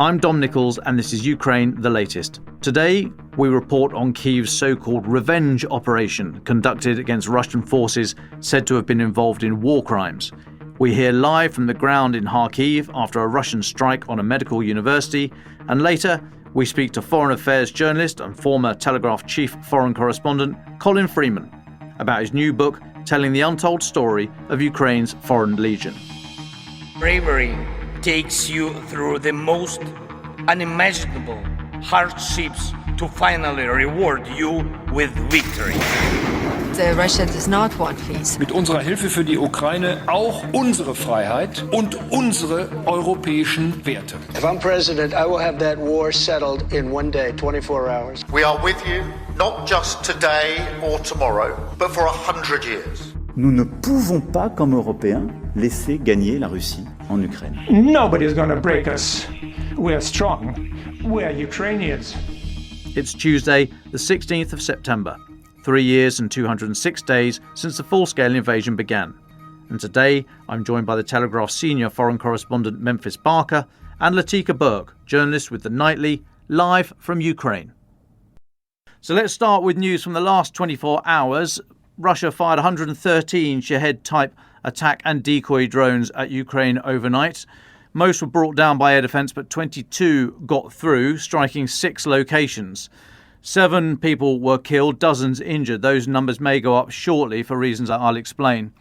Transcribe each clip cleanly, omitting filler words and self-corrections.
I'm Dom Nicholls, and this is Ukraine the Latest. Today, we report on Kyiv's so-called revenge operation conducted against Russian forces said to have been involved in war crimes. We hear live from the ground in Kharkiv after a Russian strike on a medical university, and later we speak to Foreign Affairs journalist and former Telegraph Chief Foreign Correspondent Colin Freeman about his new book telling the untold story of Ukraine's Foreign Legion. Bravery takes you through the most unimaginable hardships to finally reward you with victory. Russia does not want peace. Mit unserer Hilfe für die Ukraine auch unsere Freiheit und unsere europäischen Werte. If I'm president, I will have that war settled in one day, 24 hours. We are with you, not just today or tomorrow, but for 100 years. Nous ne pouvons pas, comme Européens, laisser gagner la Russie en Ukraine. Nobody's going to break us. We're strong. We're Ukrainians. It's Tuesday, the 16th of September. 3 years and 206 days since the full-scale invasion began. And today, I'm joined by the Telegraph senior foreign correspondent Memphis Bourke and Latika Bourke, journalist with the Nightly, live from Ukraine. So let's start with news from the last 24 hours. Russia fired 113 Shahed-type attack and decoy drones at Ukraine overnight. Most were brought down by air defence, but 22 got through, striking 6 locations. 7 people were killed, dozens injured. Those numbers may go up shortly for reasons I'll explain.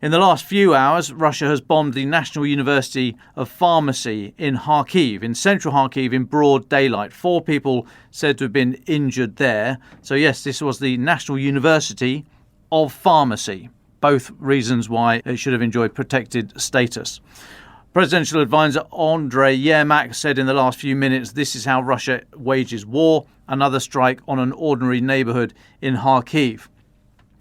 In the last few hours, Russia has bombed the National University of Pharmacy in Kharkiv, in central Kharkiv, in broad daylight. 4 people said to have been injured there. So yes, this was the National University of Pharmacy. Both reasons why it should have enjoyed protected status. Presidential advisor Andrei Yermak said in the last few minutes, this is how Russia wages war, another strike on an ordinary neighbourhood in Kharkiv.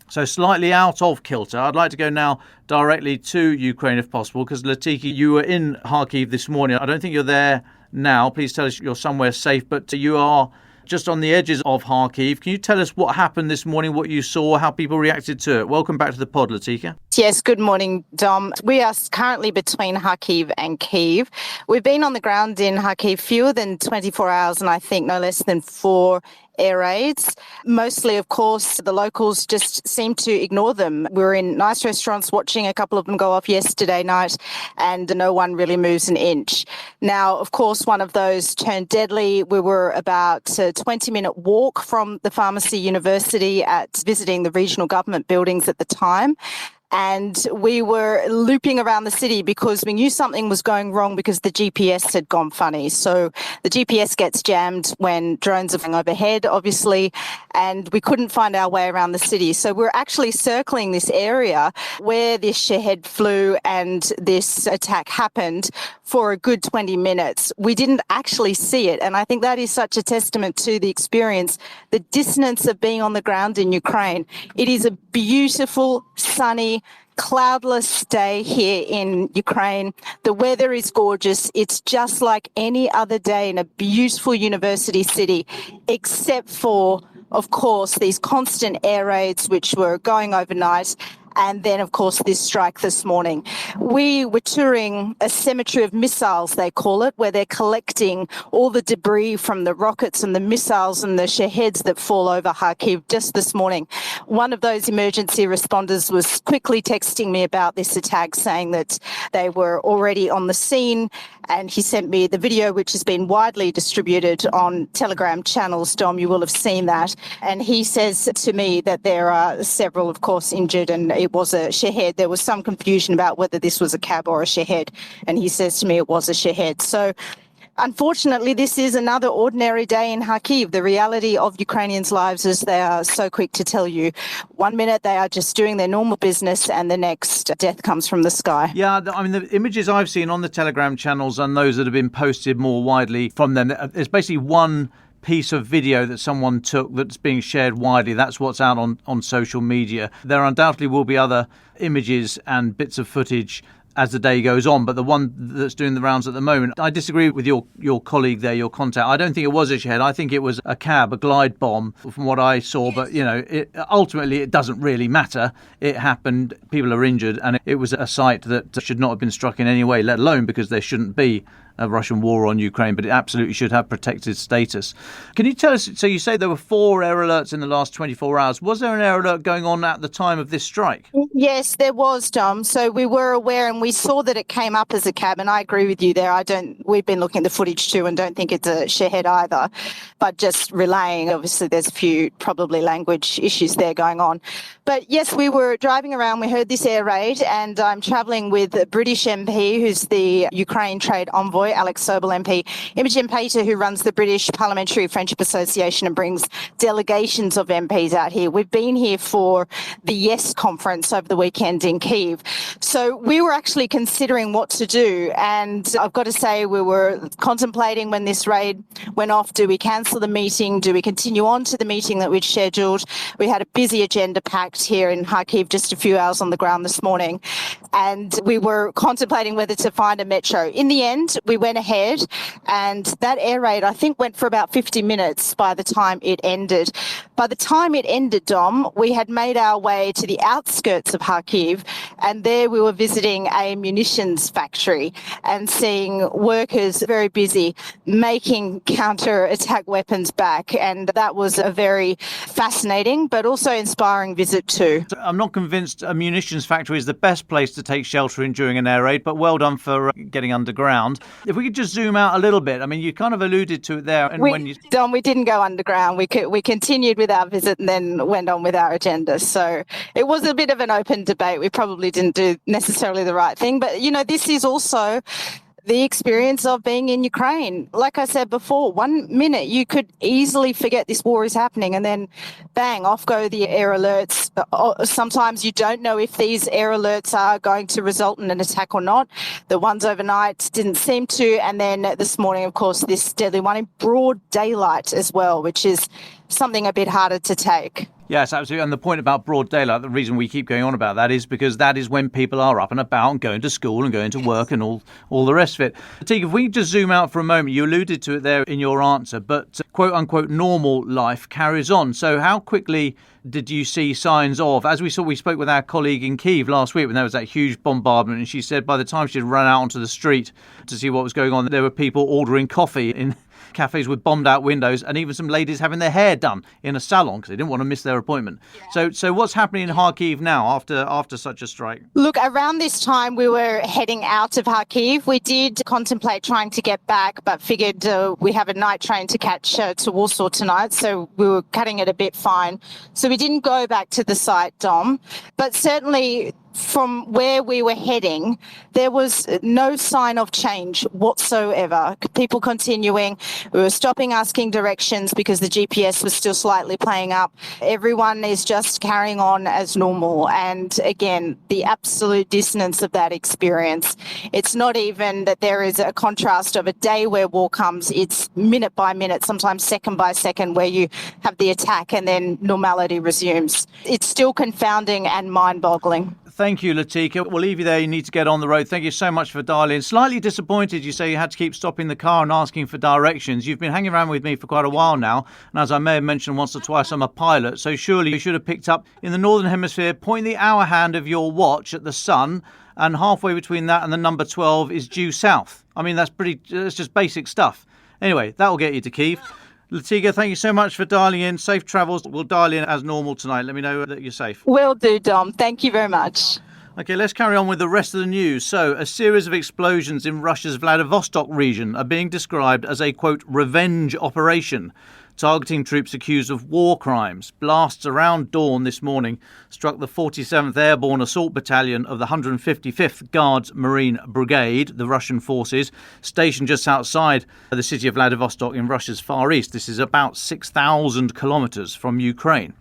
So slightly out of kilter, I'd like to go now directly to Ukraine if possible, because Latika, you were in Kharkiv this morning. I don't think you're there now. Please tell us you're somewhere safe, but you are just on the edges of Kharkiv. Can you tell us what happened this morning, what you saw, how people reacted to it? Welcome back to the pod, Latika. Yes, good morning, Dom. We are currently between Kharkiv and Kyiv. We've been on the ground in Kharkiv fewer than 24 hours and I think no less than 4 air raids. Mostly, of course, the locals just seem to ignore them. We were in nice restaurants watching a couple of them go off yesterday night and no one really moves an inch. Now, of course, one of those turned deadly. We were about a 20-minute walk from the Pharmacy University at visiting the regional government buildings at the time. And we were looping around the city because we knew something was going wrong because the GPS had gone funny. So the GPS gets jammed when drones are flying overhead, obviously, and we couldn't find our way around the city. So we're actually circling this area where this Shahed flew and this attack happened for a good 20 minutes. We didn't actually see it. And I think that is such a testament to the experience, the dissonance of being on the ground in Ukraine. It is a beautiful, sunny, cloudless day here in Ukraine. The weather is gorgeous. It's just like any other day in a beautiful university city, except for, of course, these constant air raids which were going overnight. And then, of course, this strike this morning. We were touring a cemetery of missiles, they call it, where they're collecting all the debris from the rockets and the missiles and the Shaheds that fall over Kharkiv just this morning. One of those emergency responders was quickly texting me about this attack, saying that they were already on the scene. And he sent me the video, which has been widely distributed on Telegram channels. Dom, you will have seen that. And he says to me that there are several, of course, injured, and it was a Shahed. There was some confusion about whether this was a cab or a Shahed. And he says to me it was a Shahed. So unfortunately, this is another ordinary day in Kharkiv. The reality of Ukrainians' lives is they are so quick to tell you. 1 minute they are just doing their normal business and the next death comes from the sky. Yeah, I mean, the images I've seen on the Telegram channels and those that have been posted more widely from them, there's basically one piece of video that someone took that's being shared widely. That's what's out on social media. There undoubtedly will be other images and bits of footage as the day goes on, but the one that's doing the rounds at the moment, I disagree with your colleague there, your contact. I don't think it was a Shahed. I think it was a cab, a glide bomb from what I saw, but ultimately it doesn't really matter. It happened, people are injured, and it was a site that should not have been struck in any way, let alone because there shouldn't be Russian war on Ukraine, but it absolutely should have protected status. Can you tell us, so you say there were 4 air alerts in the last 24 hours. Was there an air alert going on at the time of this strike? Yes, there was, Dom. So we were aware and we saw that it came up as a cab, and I agree with you there. We've been looking at the footage too and don't think it's a Shahed either, but just relaying, obviously there's a few probably language issues there going on. But yes, we were driving around, we heard this air raid, and I'm travelling with a British MP who's the Ukraine Trade Envoy, Alex Sobel MP, Imogen Pater, who runs the British Parliamentary Friendship Association and brings delegations of MPs out here. We've been here for the YES conference over the weekend in Kyiv. So we were actually considering what to do, and I've got to say we were contemplating when this raid went off, do we cancel the meeting, do we continue on to the meeting that we'd scheduled? We had a busy agenda packed here in Kharkiv, just a few hours on the ground this morning, and we were contemplating whether to find a metro. In the end, we went ahead, and that air raid, I think, went for about 50 minutes by the time it ended. By the time it ended, Dom, we had made our way to the outskirts of Kharkiv, and there we were visiting a munitions factory and seeing workers very busy making counter-attack weapons back, and that was a very fascinating but also inspiring visit too. I'm not convinced a munitions factory is the best place to take shelter in during an air raid, but well done for getting underground. If we could just zoom out a little bit, I mean, you kind of alluded to it there. And Don, we didn't go underground. We continued with our visit and then went on with our agenda. So it was a bit of an open debate. We probably didn't do necessarily the right thing. But, you know, this is also the experience of being in Ukraine. Like I said before, 1 minute you could easily forget this war is happening and then bang, off go the air alerts. Sometimes you don't know if these air alerts are going to result in an attack or not. The ones overnight didn't seem to. And then this morning, of course, this deadly one in broad daylight as well, which is something a bit harder to take. Yes, absolutely. And the point about broad daylight, the reason we keep going on about that is because that is when people are up and about and going to school and going to work and all the rest of it. Latika, if we just zoom out for a moment, you alluded to it there in your answer, but quote unquote normal life carries on. So how quickly did you see signs of, as we spoke with our colleague in Kyiv last week when there was that huge bombardment, and she said by the time she'd run out onto the street to see what was going on, there were people ordering coffee in cafes with bombed out windows, and even some ladies having their hair done in a salon because they didn't want to miss their appointment. Yeah. So what's happening in Kharkiv now after such a strike? Look, around this time we were heading out of Kharkiv. We did contemplate trying to get back, but figured we have a night train to catch to Warsaw tonight, so we were cutting it a bit fine. So we didn't go back to the site, Dom, but certainly from where we were heading, there was no sign of change whatsoever. People continuing. We were stopping, asking directions because the GPS was still slightly playing up. Everyone is just carrying on as normal. And again, the absolute dissonance of that experience. It's not even that there is a contrast of a day where war comes. It's minute by minute, sometimes second by second, where you have the attack and then normality resumes. It's still confounding and mind-boggling. Thank you, Latika. We'll leave you there. You need to get on the road. Thank you so much for dialing. Slightly disappointed, you say you had to keep stopping the car and asking for directions. You've been hanging around with me for quite a while now. And as I may have mentioned once or twice, I'm a pilot. So surely you should have picked up in the Northern Hemisphere, point the hour hand of your watch at the sun. And halfway between that and the number 12 is due south. I mean, that's just basic stuff. Anyway, that will get you to Kyiv. Latika, thank you so much for dialing in. Safe travels. We'll dial in as normal tonight. Let me know that you're safe. Will do, Dom. Thank you very much. OK, let's carry on with the rest of the news. So, a series of explosions in Russia's Vladivostok region are being described as a, quote, revenge operation, targeting troops accused of war crimes. Blasts around dawn this morning struck the 47th Airborne Assault Battalion of the 155th Guards Marine Brigade, the Russian forces, stationed just outside the city of Vladivostok in Russia's far east. This is about 6,000 kilometres from Ukraine.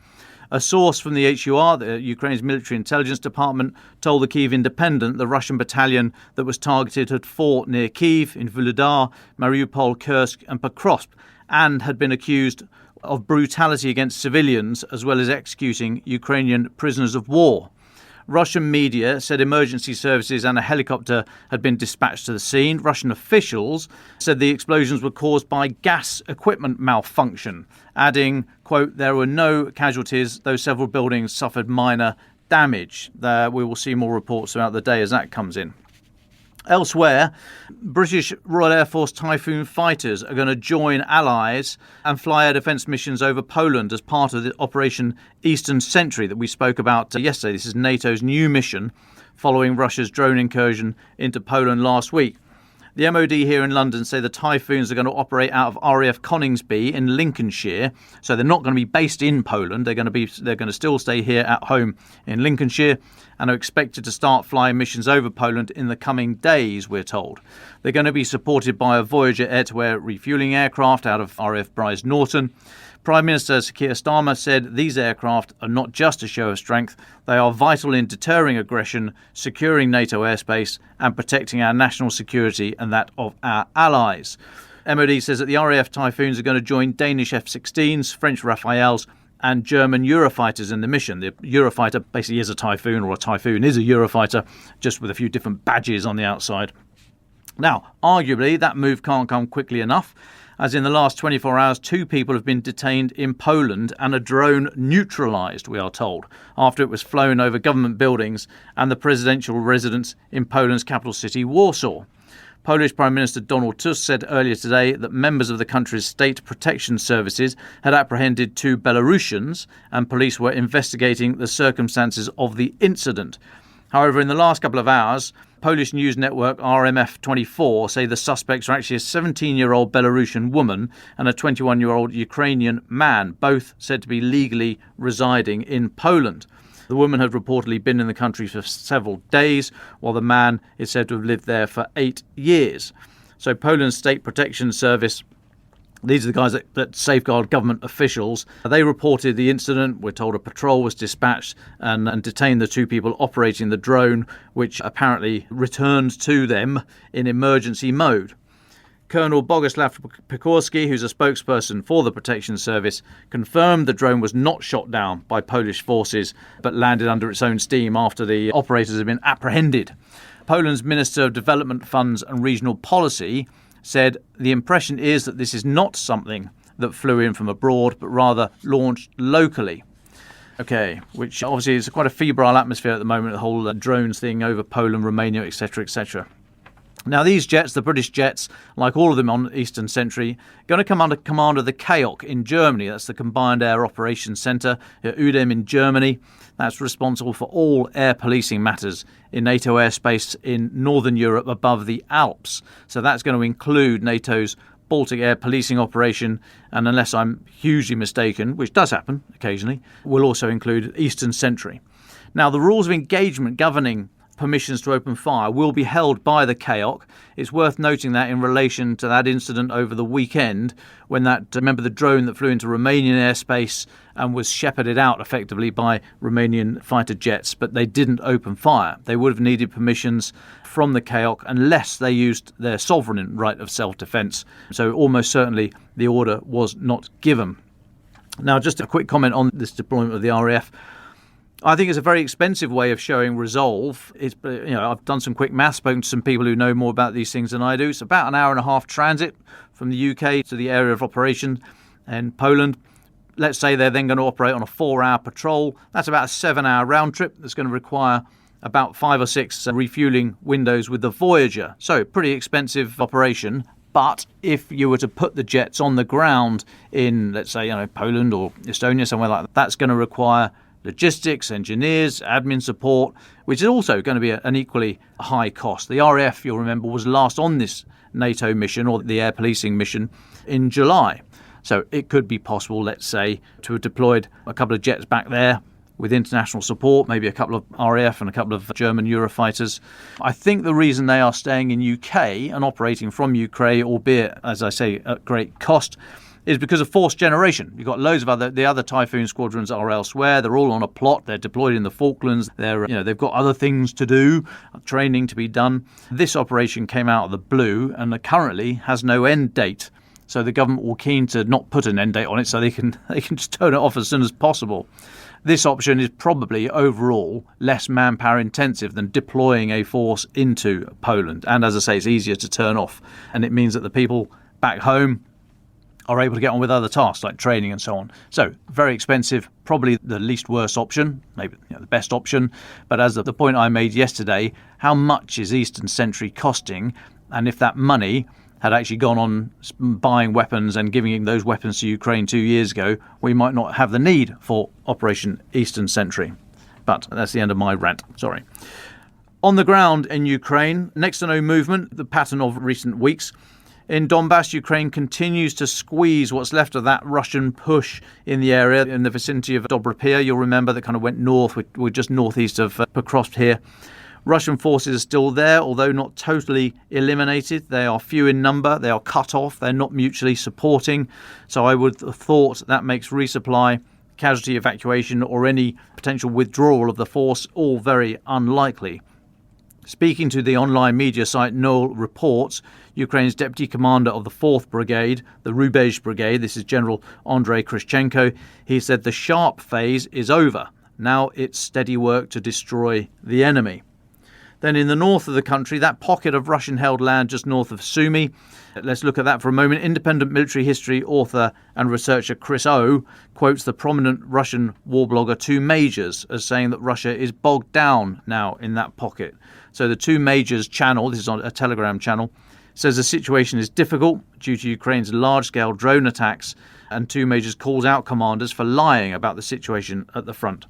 A source from the HUR, the Ukraine's military intelligence department, told the Kyiv Independent the Russian battalion that was targeted had fought near Kyiv, in Volodar, Mariupol, Kursk and Pokrovsk, and had been accused of brutality against civilians as well as executing Ukrainian prisoners of war. Russian media said emergency services and a helicopter had been dispatched to the scene. Russian officials said the explosions were caused by gas equipment malfunction, adding, quote, there were no casualties, though several buildings suffered minor damage. We will see more reports throughout the day as that comes in. Elsewhere, British Royal Air Force Typhoon fighters are going to join allies and fly air defence missions over Poland as part of the Operation Eastern Sentry that we spoke about yesterday. This is NATO's new mission following Russia's drone incursion into Poland last week. The MOD here in London say the Typhoons are going to operate out of RAF Coningsby in Lincolnshire. So they're not going to be based in Poland. They're going to still stay here at home in Lincolnshire and are expected to start flying missions over Poland in the coming days, we're told. They're going to be supported by a Voyager air-to-air refuelling aircraft out of RAF Brize Norton. Prime Minister Sir Keir Starmer said these aircraft are not just a show of strength, they are vital in deterring aggression, securing NATO airspace and protecting our national security and that of our allies. MOD says that the RAF Typhoons are going to join Danish F-16s, French Rafales and German Eurofighters in the mission. The Eurofighter basically is a Typhoon, or a Typhoon is a Eurofighter, just with a few different badges on the outside. Now, arguably, that move can't come quickly enough, as in the last 24 hours, 2 people have been detained in Poland and a drone neutralised, we are told, after it was flown over government buildings and the presidential residence in Poland's capital city, Warsaw. Polish Prime Minister Donald Tusk said earlier today that members of the country's state protection services had apprehended 2 Belarusians and police were investigating the circumstances of the incident. However, in the last couple of hours, Polish news network RMF24 say the suspects are actually a 17-year-old Belarusian woman and a 21-year-old Ukrainian man, both said to be legally residing in Poland. The woman had reportedly been in the country for several days, while the man is said to have lived there for 8 years. So Poland's State Protection Service, these are the guys that safeguard government officials. They reported the incident. We're told a patrol was dispatched and detained the 2 people operating the drone, which apparently returned to them in emergency mode. Colonel Boguslav Pikorski, who's a spokesperson for the Protection Service, confirmed the drone was not shot down by Polish forces, but landed under its own steam after the operators had been apprehended. Poland's Minister of Development Funds and Regional Policy said the impression is that this is not something that flew in from abroad, but rather launched locally. Okay, which obviously is quite a febrile atmosphere at the moment, the whole drones thing over Poland, Romania, etc., etc. Now, these jets, the British jets, like all of them on Eastern Sentry, are going to come under command of the KAOK in Germany. That's the Combined Air Operations Centre at Udem in Germany. That's responsible for all air policing matters in NATO airspace in Northern Europe above the Alps. So that's going to include NATO's Baltic Air Policing Operation, and unless I'm hugely mistaken, which does happen occasionally, will also include Eastern Sentry. Now, the rules of engagement governing permissions to open fire will be held by the KAOK. It's worth noting that in relation to that incident over the weekend when remember the drone that flew into Romanian airspace and was shepherded out effectively by Romanian fighter jets, but they didn't open fire. They would have needed permissions from the KAOK unless they used their sovereign right of self-defence. So almost certainly the order was not given. Now, just a quick comment on this deployment of the RAF. I think it's a very expensive way of showing resolve. I've done some quick maths, spoken to some people who know more about these things than I do. It's about an hour and a half transit from the UK to the area of operation in Poland. Let's say they're then going to operate on a 4-hour patrol. That's about a 7-hour round trip. That's going to require about 5 or 6 refueling windows with the Voyager. So pretty expensive operation. But if you were to put the jets on the ground in, let's say, Poland or Estonia, somewhere like that, that's going to require logistics, engineers, admin support, which is also going to be an equally high cost. The RAF, you'll remember, was last on this NATO mission, or the air policing mission, in July. So it could be possible, let's say, to have deployed a couple of jets back there with international support, maybe a couple of RAF and a couple of German Eurofighters. I think the reason they are staying in UK and operating from Ukraine, albeit, as I say, at great cost, is because of force generation. You've got loads of the other Typhoon squadrons are elsewhere. They're all on a plot. They're deployed in the Falklands. They've got other things to do, training to be done. This operation came out of the blue and currently has no end date. So the government were keen to not put an end date on it, so they can just turn it off as soon as possible. This option is probably overall less manpower intensive than deploying a force into Poland. And as I say, it's easier to turn off. And it means that the people back home are able to get on with other tasks like training and so on. So very expensive, probably the least worst option, maybe the best option. But as the point I made yesterday, how much is Eastern Sentry costing? And if that money had actually gone on buying weapons and giving those weapons to Ukraine 2 years ago, we might not have the need for Operation Eastern Sentry. But that's the end of my rant. Sorry. On the ground in Ukraine, next to no movement, the pattern of recent weeks. In Donbass, Ukraine continues to squeeze what's left of that Russian push in the area in the vicinity of Dobropia. You'll remember that kind of went north. We're just northeast of Pokrovsk here. Russian forces are still there, although not totally eliminated. They are few in number. They are cut off. They're not mutually supporting. So I would have thought that makes resupply, casualty evacuation or any potential withdrawal of the force all very unlikely. Speaking to the online media site Null Reports, Ukraine's deputy commander of the 4th Brigade, the Rubezh Brigade, this is General Andrei Kryschenko, he said the sharp phase is over. Now it's steady work to destroy the enemy. Then in the north of the country, that pocket of Russian-held land just north of Sumy, let's look at that for a moment. Independent military history author and researcher Chris O quotes the prominent Russian war blogger Two Majors as saying that Russia is bogged down now in that pocket. So the Two Majors channel, this is on a Telegram channel, says the situation is difficult due to Ukraine's large-scale drone attacks, and Two Majors calls out commanders for lying about the situation at the front.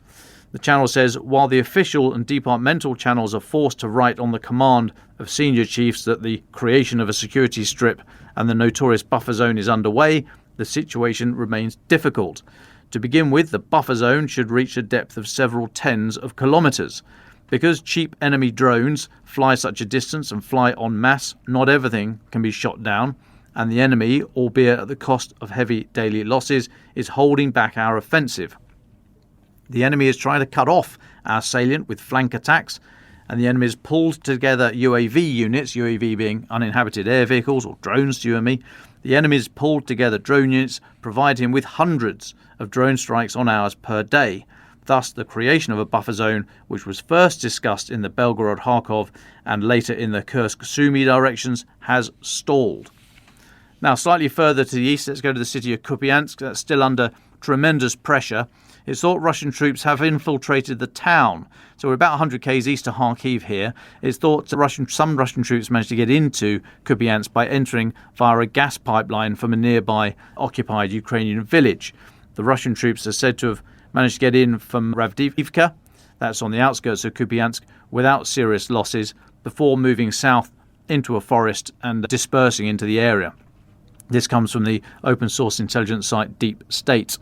The channel says, while the official and departmental channels are forced to write on the command of senior chiefs that the creation of a security strip and the notorious buffer zone is underway, the situation remains difficult. To begin with, the buffer zone should reach a depth of several tens of kilometres. Because cheap enemy drones fly such a distance and fly en masse, not everything can be shot down, and the enemy, albeit at the cost of heavy daily losses, is holding back our offensive. The enemy is trying to cut off our salient with flank attacks, and the enemy has pulled together UAV units, UAV being uninhabited air vehicles or drones to you and me. The enemy has pulled together drone units, providing him with hundreds of drone strikes on hours per day. Thus, the creation of a buffer zone, which was first discussed in the Belgorod-Kharkov and later in the Kursk-Sumy directions, has stalled. Now, slightly further to the east, let's go to the city of Kupiansk. That's still under tremendous pressure. It's thought Russian troops have infiltrated the town. So we're about 100 k's east of Kharkiv here. It's thought some Russian troops managed to get into Kupiansk by entering via a gas pipeline from a nearby occupied Ukrainian village. The Russian troops are said to have managed to get in from Ravdivka, that's on the outskirts of Kupiansk, without serious losses before moving south into a forest and dispersing into the area. This comes from the open source intelligence site Deep State.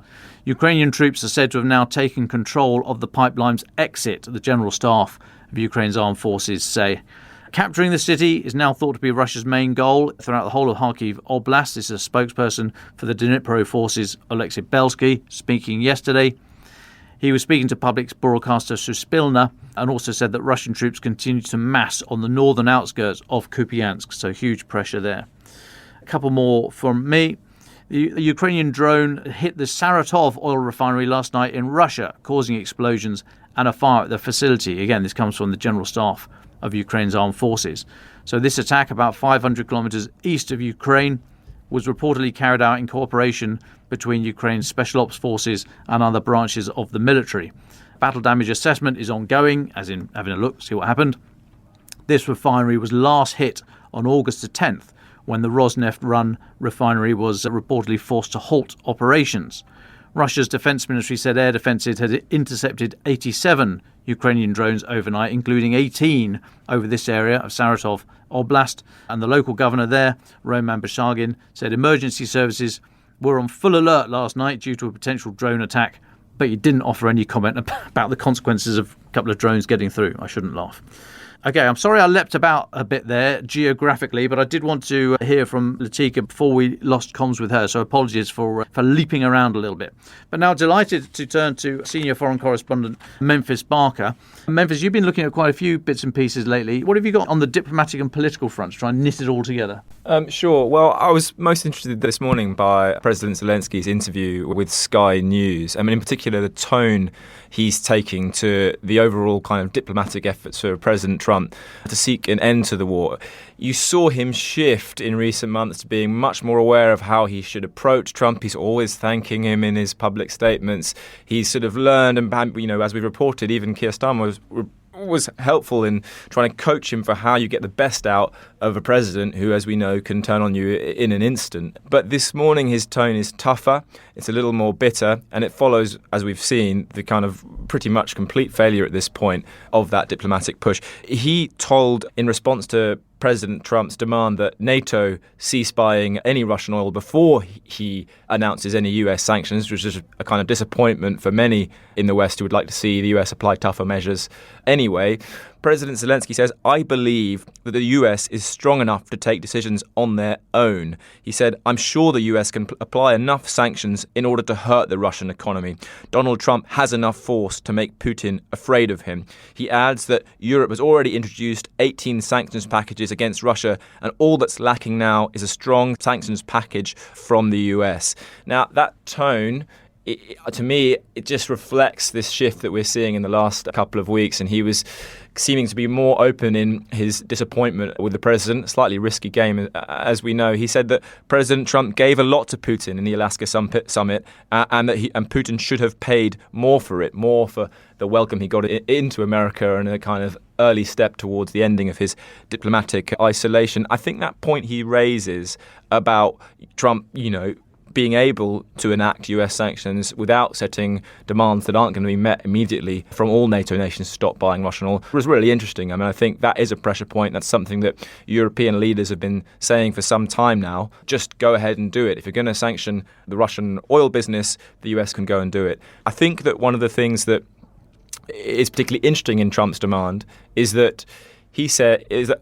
Ukrainian troops are said to have now taken control of the pipeline's exit, the General Staff of Ukraine's armed forces say. Capturing the city is now thought to be Russia's main goal throughout the whole of Kharkiv Oblast. This is a spokesperson for the Dnipro forces, Alexei Belsky, speaking yesterday. He was speaking to public broadcaster Suspilna and also said that Russian troops continue to mass on the northern outskirts of Kupiansk, so huge pressure there. A couple more from me. The Ukrainian drone hit the Saratov oil refinery last night in Russia, causing explosions and a fire at the facility. Again, this comes from the General Staff of Ukraine's armed forces. So this attack, about 500 kilometers east of Ukraine, was reportedly carried out in cooperation between Ukraine's special ops forces and other branches of the military. Battle damage assessment is ongoing, as in having a look, see what happened. This refinery was last hit on August the 10th, when the Rosneft-run refinery was reportedly forced to halt operations. Russia's defense ministry said air defenses had intercepted 87 Ukrainian drones overnight, including 18 over this area of Saratov Oblast. And the local governor there, Roman Bashagin, said emergency services were on full alert last night due to a potential drone attack, but he didn't offer any comment about the consequences of a couple of drones getting through. I shouldn't laugh. Okay, I'm sorry I leapt about a bit there geographically, but I did want to hear from Latika before we lost comms with her, so apologies for leaping around a little bit. But now delighted to turn to Senior Foreign Correspondent Memphis Bourke. Memphis, you've been looking at quite a few bits and pieces lately. What have you got on the diplomatic and political front to try and knit it all together? Sure. Well, I was most interested this morning by President Zelensky's interview with Sky News. I mean, in particular, the tone he's taking to the overall kind of diplomatic efforts for President Trump to seek an end to the war. You saw him shift in recent months to being much more aware of how he should approach Trump. He's always thanking him in his public statements. He's sort of learned, and as we reported, even Keir Starmer was helpful in trying to coach him for how you get the best out of a president who, as we know, can turn on you in an instant. But this morning his tone is tougher, it's a little more bitter, and it follows, as we've seen, the kind of pretty much complete failure at this point of that diplomatic push. He told, in response to President Trump's demand that NATO cease buying any Russian oil before he announces any US sanctions, which is a kind of disappointment for many in the West who would like to see the US apply tougher measures anyway. President Zelensky says, "I believe that the US is strong enough to take decisions on their own." He said, "I'm sure the US can apply enough sanctions in order to hurt the Russian economy. Donald Trump has enough force to make Putin afraid of him." He adds that Europe has already introduced 18 sanctions packages against Russia, and all that's lacking now is a strong sanctions package from the US. Now, that tone, to me, it just reflects this shift that we're seeing in the last couple of weeks, and he was seeming to be more open in his disappointment with the president. Slightly risky game, as we know. He said that President Trump gave a lot to Putin in the Alaska summit, and that Putin should have paid more for it, more for the welcome he got into America and a kind of early step towards the ending of his diplomatic isolation. I think that point he raises about Trump, being able to enact US sanctions without setting demands that aren't going to be met immediately from all NATO nations to stop buying Russian oil was really interesting. I mean, I think that is a pressure point. That's something that European leaders have been saying for some time now. Just go ahead and do it. If you're going to sanction the Russian oil business, the US can go and do it. I think that one of the things that is particularly interesting in Trump's demand is that he said is that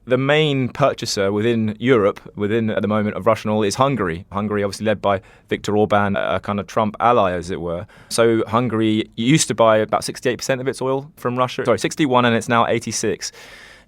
the main purchaser within Europe, at the moment, of Russian oil is Hungary. Hungary, obviously led by Viktor Orban, a kind of Trump ally, as it were. So Hungary used to buy about 68% of its oil from Russia. 61, and it's now 86.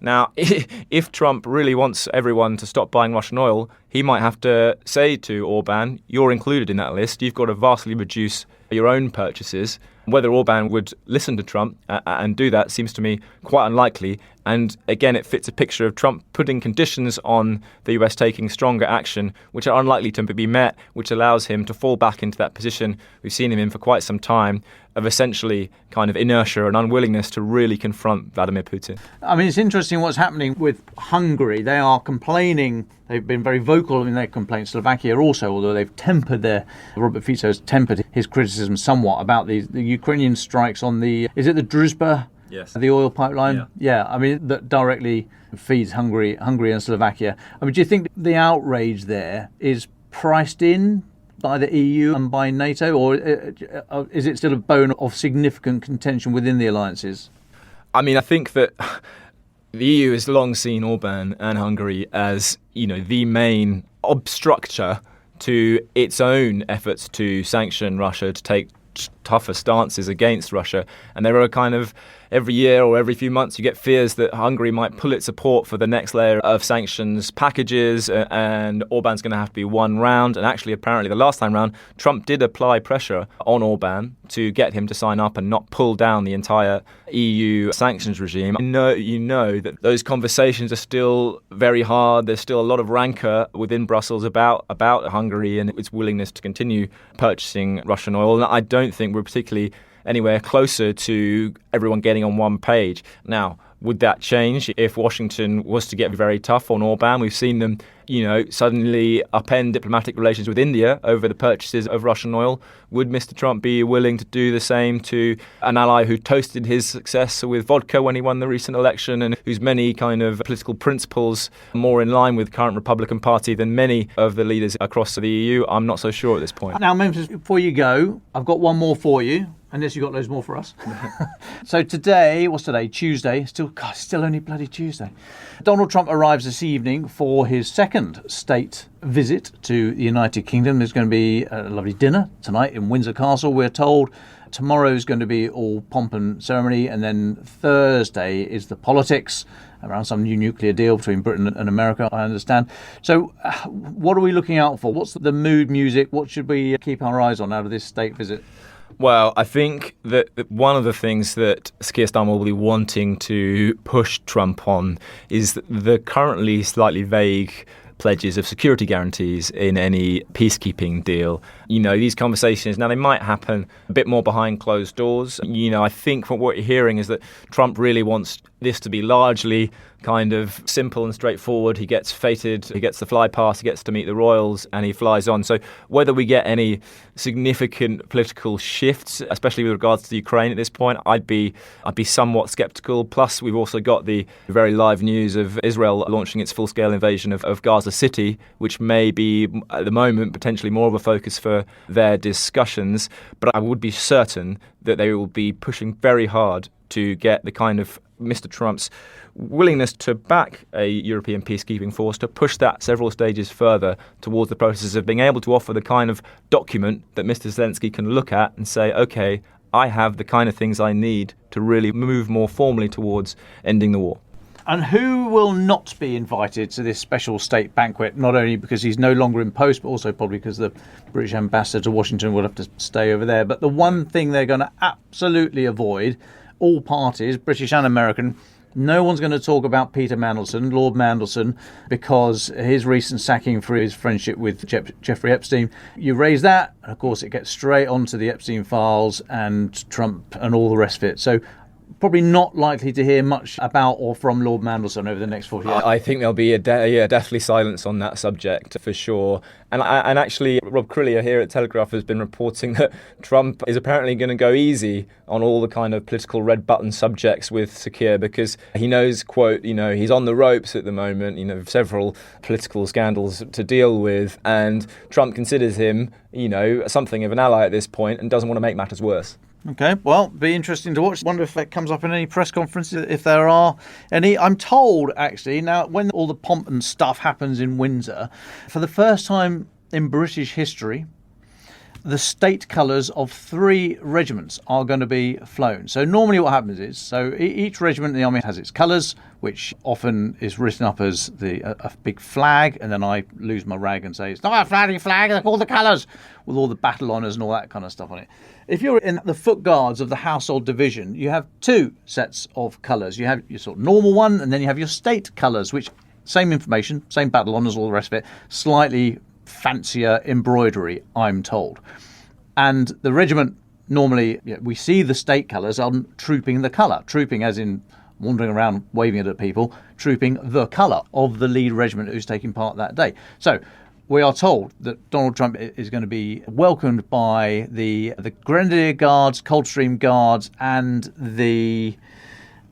Now, if Trump really wants everyone to stop buying Russian oil, he might have to say to Orban, "You're included in that list. You've got to vastly reduce your own purchases." Whether Orban would listen to Trump and do that seems to me quite unlikely. And again, it fits a picture of Trump putting conditions on the US taking stronger action, which are unlikely to be met, which allows him to fall back into that position we've seen him in for quite some time of essentially kind of inertia and unwillingness to really confront Vladimir Putin. I mean, it's interesting what's happening with Hungary. They are complaining. They've been very vocal in their complaints. Slovakia also, although they've Robert Fico has tempered his criticism somewhat about the Ukrainian strikes on is it the Druzhba? Yes. The oil pipeline? Yeah. I mean, that directly feeds Hungary and Slovakia. I mean, do you think the outrage there is priced in by the EU and by NATO, or is it still a bone of significant contention within the alliances? I mean, I think that the EU has long seen Orban and Hungary as, the main obstructor to its own efforts to sanction Russia, to take tougher stances against Russia. And there are kind of every year or every few months you get fears that Hungary might pull its support for the next layer of sanctions packages, and Orban's going to have to be one round. And actually, apparently, the last time round, Trump did apply pressure on Orban to get him to sign up and not pull down the entire EU sanctions regime. You know that those conversations are still very hard. There's still a lot of rancor within Brussels about Hungary and its willingness to continue purchasing Russian oil. And I don't think we're particularly anywhere closer to everyone getting on one page. Now, would that change if Washington was to get very tough on Orban? We've seen them, suddenly upend diplomatic relations with India over the purchases of Russian oil. Would Mr. Trump be willing to do the same to an ally who toasted his success with vodka when he won the recent election, and whose many kind of political principles are more in line with the current Republican Party than many of the leaders across the EU? I'm not so sure at this point. Now, Memphis, before you go, I've got one more for you. Unless you've got loads more for us. So today, what's today? Tuesday. Still only bloody Tuesday. Donald Trump arrives this evening for his second state visit to the United Kingdom. There's going to be a lovely dinner tonight in Windsor Castle, we're told. Tomorrow's going to be all pomp and ceremony. And then Thursday is the politics around some new nuclear deal between Britain and America, I understand. So what are we looking out for? What's the mood music? What should we keep our eyes on out of this state visit? Well, I think that one of the things that Keir Starmer will be wanting to push Trump on is the currently slightly vague pledges of security guarantees in any peacekeeping deal. These conversations, now they might happen a bit more behind closed doors. I think from what you're hearing is that Trump really wants this to be largely kind of simple and straightforward. He gets feted, he gets the fly pass, he gets to meet the royals, and he flies on. So whether we get any significant political shifts, especially with regards to Ukraine at this point, I'd be somewhat sceptical. Plus, we've also got the very live news of Israel launching its full-scale invasion of Gaza City, which may be, at the moment, potentially more of a focus for their discussions. But I would be certain that they will be pushing very hard to get the kind of Mr. Trump's willingness to back a European peacekeeping force, to push that several stages further towards the process of being able to offer the kind of document that Mr. Zelensky can look at and say, OK, I have the kind of things I need to really move more formally towards ending the war. And who will not be invited to this special state banquet, not only because he's no longer in post, but also probably because the British ambassador to Washington will have to stay over there. But the one thing they're going to absolutely avoid, all parties, British and American, no one's going to talk about Peter Mandelson, Lord Mandelson, because his recent sacking for his friendship with Jeffrey Epstein. You raise that, and of course it gets straight onto the Epstein files and Trump and all the rest of it. So probably not likely to hear much about or from Lord Mandelson over the next 40 years. I think there'll be definitely silence on that subject for sure. And actually, Rob Crillier here at Telegraph has been reporting that Trump is apparently going to go easy on all the kind of political red button subjects with Sir Keir because he knows, quote, he's on the ropes at the moment, several political scandals to deal with. And Trump considers him, something of an ally at this point and doesn't want to make matters worse. OK, well, be interesting to watch. Wonder if that comes up in any press conferences, if there are any. I'm told, actually, now, when all the pomp and stuff happens in Windsor, for the first time in British history, the state colours of 3 regiments are going to be flown. So normally what happens is, each regiment in the army has its colours, which often is written up as a big flag, and then I lose my rag and say, it's not a flag, they're called the colours, with all the battle honours and all that kind of stuff on it. If you're in the foot guards of the household division, you have 2 sets of colours. You have your sort of normal one, and then you have your state colours, which same information, same battle honours, all the rest of it, slightly fancier embroidery, I'm told. And the regiment, normally, we see the state colours on trooping the colour. Trooping as in wandering around waving it at people, trooping the colour of the lead regiment who's taking part that day. So we are told that Donald Trump is going to be welcomed by the Grenadier Guards, Coldstream Guards, and the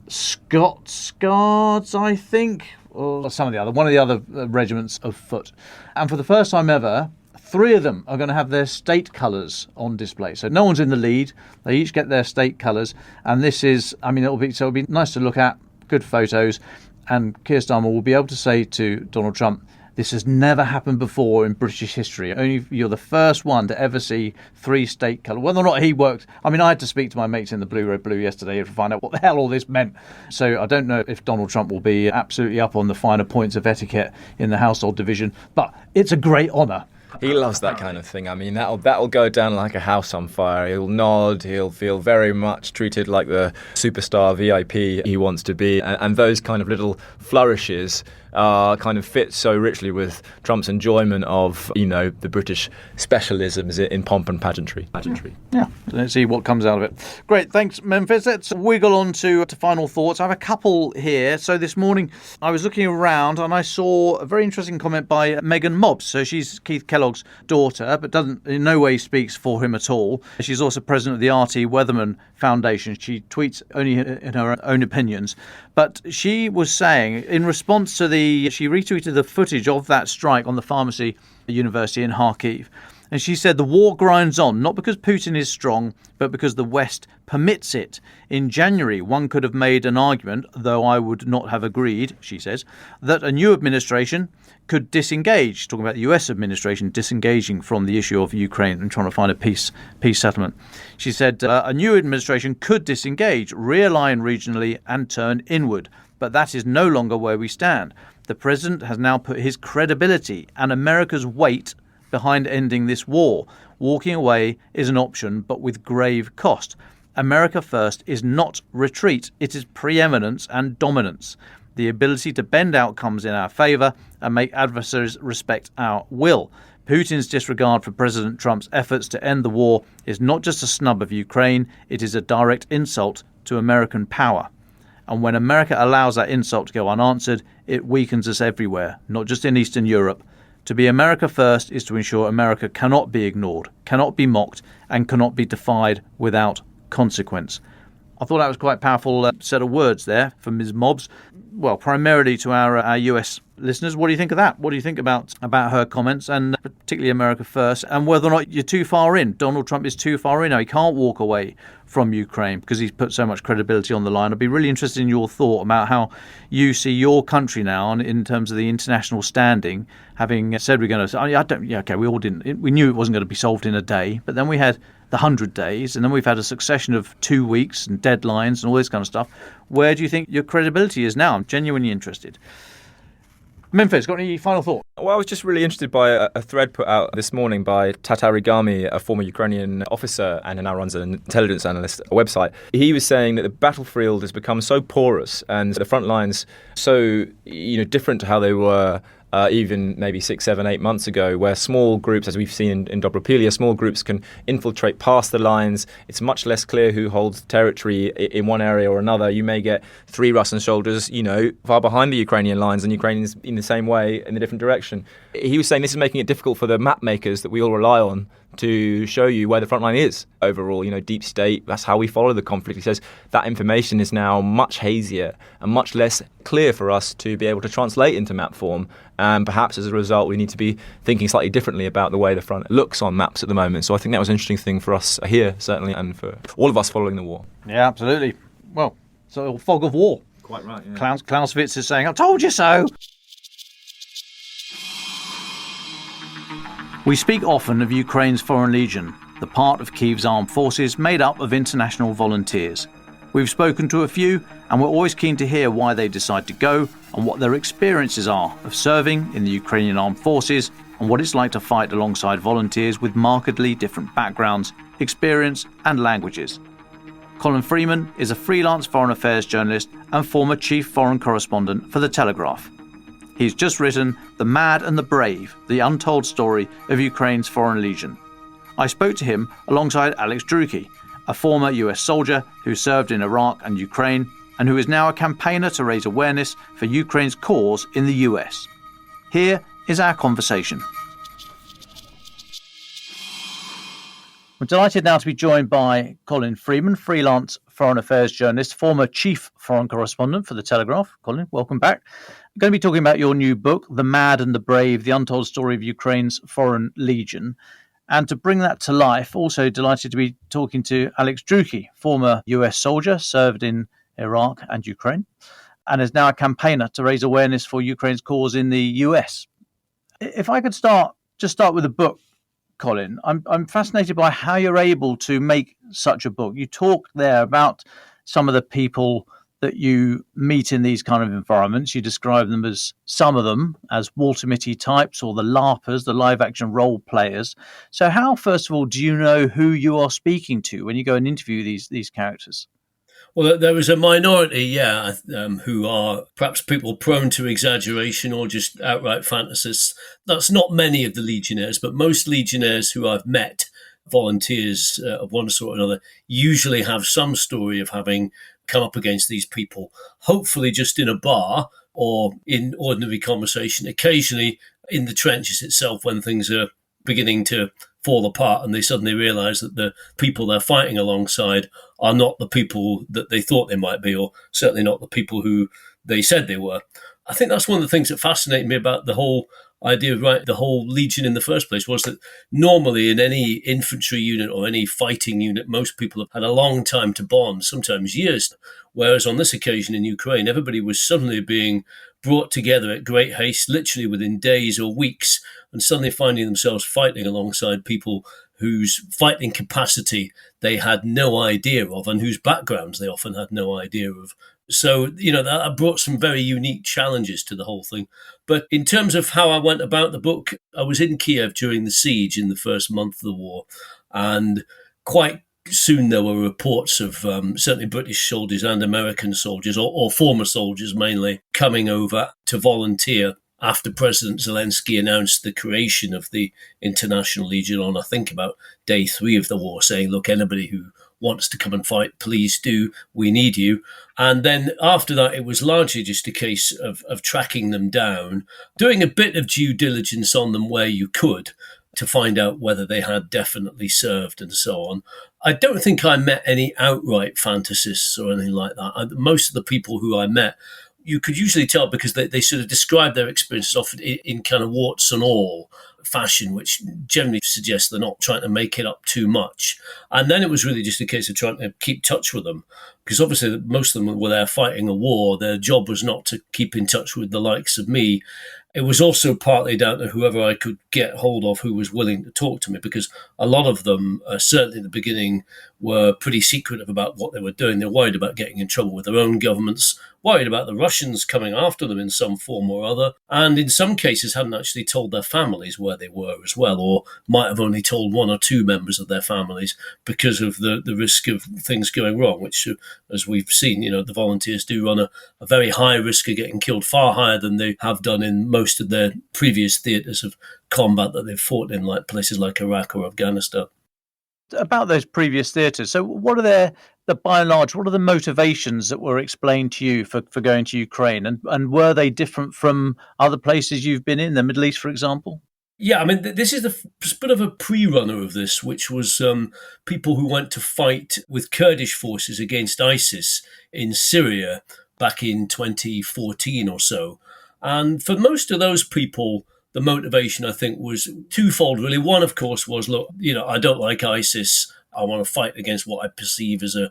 Scots Guards, I think, or one of the other regiments of foot. And for the first time ever, 3 of them are going to have their state colours on display. So no one's in the lead. They each get their state colours. And this is, it'll be nice to look at, good photos. And Keir Starmer will be able to say to Donald Trump, this has never happened before in British history. Only you're the first one to ever see 3 state colours. Whether or not he worked, I had to speak to my mates in the Blue Red Blue yesterday to find out what the hell all this meant. So I don't know if Donald Trump will be absolutely up on the finer points of etiquette in the household division, but it's a great honour. He loves that kind of thing. That'll go down like a house on fire. He'll nod. He'll feel very much treated like the superstar VIP he wants to be. And those kind of little flourishes kind of fit so richly with Trump's enjoyment of, the British specialisms in pomp and pageantry. Yeah. Let's see what comes out of it. Great. Thanks, Memphis. Let's wiggle on to final thoughts. I have a couple here. So this morning I was looking around and I saw a very interesting comment by Megan Mobbs. So she's Keith Kellogg's daughter, but doesn't in no way speaks for him at all. She's also president of the R.T. Weatherman Foundation. She tweets only in her own opinions. But she was saying, in response to she retweeted the footage of that strike on the pharmacy university in Kharkiv. And she said the war grinds on, not because Putin is strong, but because the West permits it. In January, one could have made an argument, though I would not have agreed, she says, that a new administration could disengage, talking about the US administration disengaging from the issue of Ukraine and trying to find a peace settlement. She said a new administration could disengage, realign regionally and turn inward. But that is no longer where we stand. The president has now put his credibility and America's weight behind ending this war. Walking away is an option, but with grave cost. America first is not retreat. It is preeminence and dominance. The ability to bend outcomes in our favour and make adversaries respect our will. Putin's disregard for President Trump's efforts to end the war is not just a snub of Ukraine, it is a direct insult to American power. And when America allows that insult to go unanswered, it weakens us everywhere, not just in Eastern Europe. To be America first is to ensure America cannot be ignored, cannot be mocked, and cannot be defied without consequence. I thought that was quite a powerful set of words there from Ms. Mobbs. Well, primarily to our US listeners. What do you think of that? What do you think about her comments, and particularly America first, and whether or not you're too far in? Donald Trump is too far in now. He can't walk away from Ukraine because he's put so much credibility on the line. I'd be really interested in your thought about how you see your country now in terms of the international standing, having said we're going to... we knew it wasn't going to be solved in a day, but then we had the 100 days, and then we've had a succession of 2 weeks and deadlines and all this kind of stuff. Where do you think your credibility is now? I'm genuinely interested. Memphis, got any final thought? Well, I was just really interested by a thread put out this morning by Tatar Igami, a former Ukrainian officer and who now runs an intelligence analyst website. He was saying that the battlefield has become so porous and the front lines so different to how they were even maybe 6, 7, 8 months ago, where small groups, as we've seen in Dobropilia, small groups can infiltrate past the lines. It's much less clear who holds territory in one area or another. You may get 3 Russian soldiers, far behind the Ukrainian lines, and Ukrainians in the same way in a different direction. He was saying this is making it difficult for the map makers that we all rely on to show you where the front line is overall. Deep state, that's how we follow the conflict. He says that information is now much hazier and much less clear for us to be able to translate into map form. And perhaps as a result, we need to be thinking slightly differently about the way the front looks on maps at the moment. So I think that was an interesting thing for us here, certainly, and for all of us following the war. Yeah, absolutely. Well, so fog of war. Quite right, yeah. Clausewitz is saying, I told you so. We speak often of Ukraine's Foreign Legion, the part of Kyiv's armed forces made up of international volunteers. We've spoken to a few, and we're always keen to hear why they decide to go and what their experiences are of serving in the Ukrainian armed forces and what it's like to fight alongside volunteers with markedly different backgrounds, experience and languages. Colin Freeman is a freelance foreign affairs journalist and former Chief Foreign Correspondent for the Telegraph. He's just written The Mad and the Brave, the untold story of Ukraine's Foreign Legion. I spoke to him alongside Alex Drueke, a former US soldier who served in Iraq and Ukraine and who is now a campaigner to raise awareness for Ukraine's cause in the US. Here is our conversation. We're delighted now to be joined by Colin Freeman, freelance foreign affairs journalist, former Chief Foreign Correspondent for the Telegraph. Colin, welcome back. We're going to be talking about your new book, The Mad and the Brave, the Untold Story of Ukraine's Foreign Legion. And to bring that to life, also delighted to be talking to Alex Drueke, former US soldier, served in Iraq and Ukraine, and is now a campaigner to raise awareness for Ukraine's cause in the US. If I could start with the book, Colin, I'm fascinated by how you're able to make such a book. You talk there about some of the people that you meet in these kind of environments. You describe them as, some of them, as Walter Mitty types or the LARPers, the live action role players. So how, first of all, do you know who you are speaking to when you go and interview these characters? Well, there is a minority, who are perhaps people prone to exaggeration or just outright fantasists. That's not many of the Legionnaires, but most Legionnaires who I've met, volunteers of one sort or another, usually have some story of having come up against these people, hopefully just in a bar or in ordinary conversation, occasionally in the trenches itself when things are beginning to fall apart and they suddenly realise that the people they're fighting alongside are not the people that they thought they might be, or certainly not the people who they said they were. I think that's one of the things that fascinated me about the whole idea of the whole Legion in the first place, was that normally in any infantry unit or any fighting unit, most people have had a long time to bond, sometimes years. Whereas on this occasion in Ukraine, everybody was suddenly being brought together at great haste, literally within days or weeks, and suddenly finding themselves fighting alongside people whose fighting capacity they had no idea of and whose backgrounds they often had no idea of. So, that brought some very unique challenges to the whole thing. But in terms of how I went about the book, I was in Kyiv during the siege in the first month of the war. And quite soon there were reports of certainly British soldiers and American soldiers, or former soldiers mainly, coming over to volunteer after President Zelensky announced the creation of the International Legion on, I think, about day 3 of the war, saying, look, anybody who wants to come and fight, please do, we need you. And then after that, it was largely just a case of tracking them down, doing a bit of due diligence on them where you could to find out whether they had definitely served and so on. I don't think I met any outright fantasists or anything like that. Most of the people who I met, you could usually tell because they sort of describe their experiences often in kind of warts and all fashion, which generally suggests they're not trying to make it up too much. And then it was really just a case of trying to keep touch with them, because obviously most of them were there fighting a war. Their job was not to keep in touch with the likes of me. It was also partly down to whoever I could get hold of who was willing to talk to me, because a lot of them, certainly in the beginning, were pretty secretive about what they were doing. They're worried about getting in trouble with their own governments, worried about the Russians coming after them in some form or other, and in some cases hadn't actually told their families where they were as well, or might have only told 1 or 2 members of their families because of the risk of things going wrong, which, as we've seen, the volunteers do run a very high risk of getting killed, far higher than they have done in most of their previous theatres of combat that they've fought in, like places like Iraq or Afghanistan. About those previous theatres, so what are by and large, what are the motivations that were explained to you for going to Ukraine? And were they different from other places you've been in, the Middle East, for example? Yeah, I mean, this is a bit of a pre-runner of this, which was people who went to fight with Kurdish forces against ISIS in Syria back in 2014 or so. And for most of those people, the motivation, I think, was twofold, really. One, of course, was, look, I don't like ISIS. I want to fight against what I perceive as a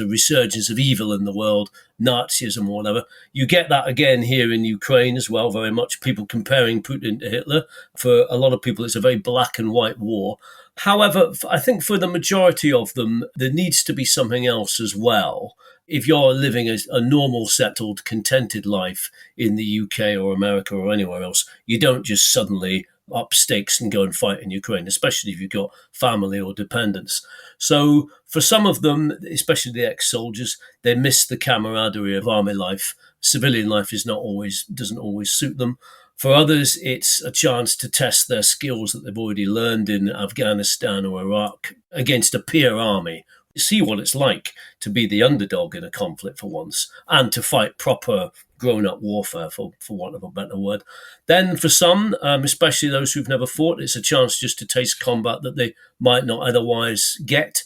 resurgence of evil in the world, Nazism or whatever. You get that again here in Ukraine as well, very much, people comparing Putin to Hitler. For a lot of people, it's a very black and white war. However, I think for the majority of them, there needs to be something else as well. If you're living a normal, settled, contented life in the UK or America or anywhere else, you don't just suddenly up stakes and go and fight in Ukraine, especially if you've got family or dependents. So for some of them, especially the ex-soldiers, they miss the camaraderie of army life. Civilian life doesn't always suit them. For others, it's a chance to test their skills that they've already learned in Afghanistan or Iraq against a peer army. See what it's like to be the underdog in a conflict for once and to fight proper grown-up warfare, for want of a better word. Then for some, especially those who've never fought, it's a chance just to taste combat that they might not otherwise get.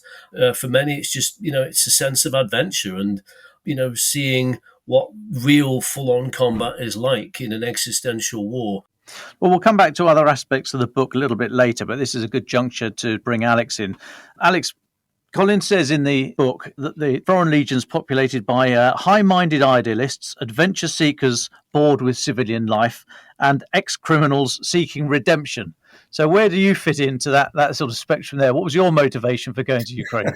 For many, it's just, it's a sense of adventure and, seeing what real full-on combat is like in an existential war. Well, we'll come back to other aspects of the book a little bit later, but this is a good juncture to bring Alex in. Alex, Colin says in the book that the Foreign Legion's populated by high-minded idealists, adventure seekers bored with civilian life, and ex-criminals seeking redemption. So where do you fit into that sort of spectrum there? What was your motivation for going to Ukraine?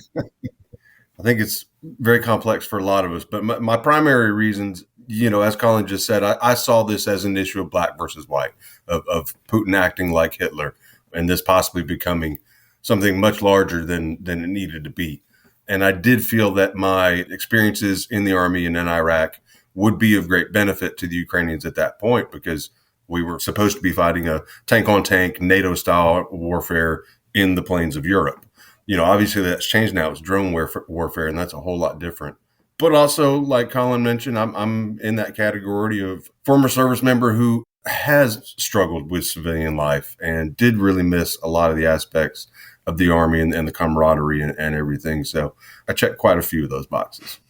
I think it's very complex for a lot of us, but my primary reasons, as Colin just said, I saw this as an issue of black versus white, of Putin acting like Hitler, and this possibly becoming something much larger than it needed to be. And I did feel that my experiences in the Army and in Iraq would be of great benefit to the Ukrainians at that point, because we were supposed to be fighting a tank-on-tank, NATO-style warfare in the plains of Europe. Obviously that's changed now. It's drone warfare, and that's a whole lot different. But also, like Colin mentioned, I'm in that category of former service member who has struggled with civilian life and did really miss a lot of the aspects of the Army and the camaraderie and everything. So I checked quite a few of those boxes.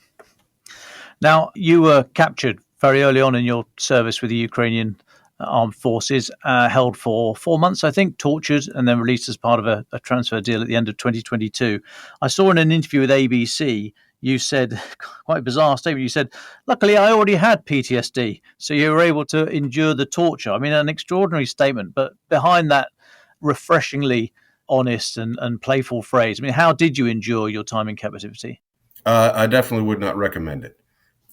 Now, you were captured very early on in your service with the Ukrainian armed forces, held for 4 months, I think, tortured, and then released as part of a transfer deal at the end of 2022. I saw in an interview with ABC, you said, quite a bizarre statement, you said, luckily I already had PTSD, so you were able to endure the torture. I mean, an extraordinary statement, but behind that refreshingly honest and playful phrase, I mean, how did you endure your time in captivity? I definitely would not recommend it.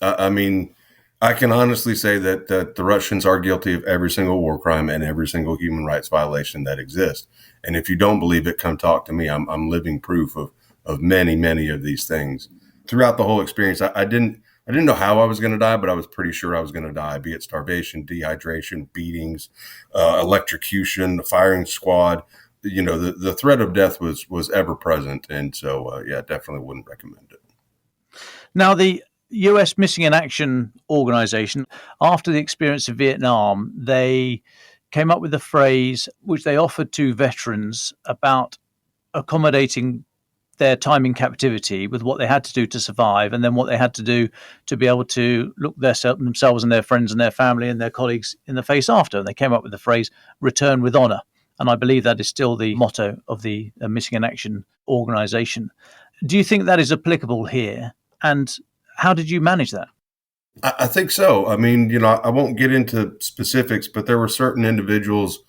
I mean, I can honestly say that the Russians are guilty of every single war crime and every single human rights violation that exists. And if you don't believe it, come talk to me. I'm living proof of many, many of these things. Throughout the whole experience, I didn't know how I was going to die, but I was pretty sure I was going to die, be it starvation, dehydration, beatings, electrocution, the firing squad. You know, the threat of death was ever present. And so, definitely wouldn't recommend it. Now, the US Missing in Action organization, after the experience of Vietnam, they came up with a phrase which they offered to veterans about accommodating their time in captivity with what they had to do to survive, and then what they had to do to be able to look themselves and their friends and their family and their colleagues in the face after. And they came up with the phrase, return with honor. And I believe that is still the motto of the Missing in Action organization. Do you think that is applicable here? And how did you manage that? I think so. I mean, you know, I won't get into specifics, but there were certain individuals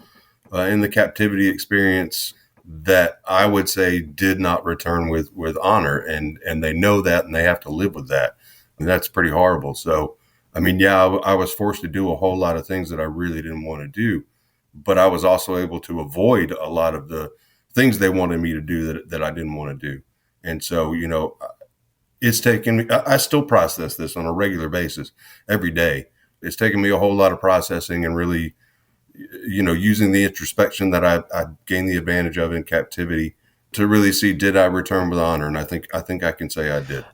in the captivity experience that I would say did not return with honor, and they know that, and they have to live with that. And that's pretty horrible. So, I mean, I was forced to do a whole lot of things that I really didn't want to do, but I was also able to avoid a lot of the things they wanted me to do that I didn't want to do. And so, you know, it's taken me, I still process this on a regular basis every day. It's taken me a whole lot of processing and really, you know, using the introspection that I gained the advantage of in captivity to really see, did I return with honor? And I think I can say I did.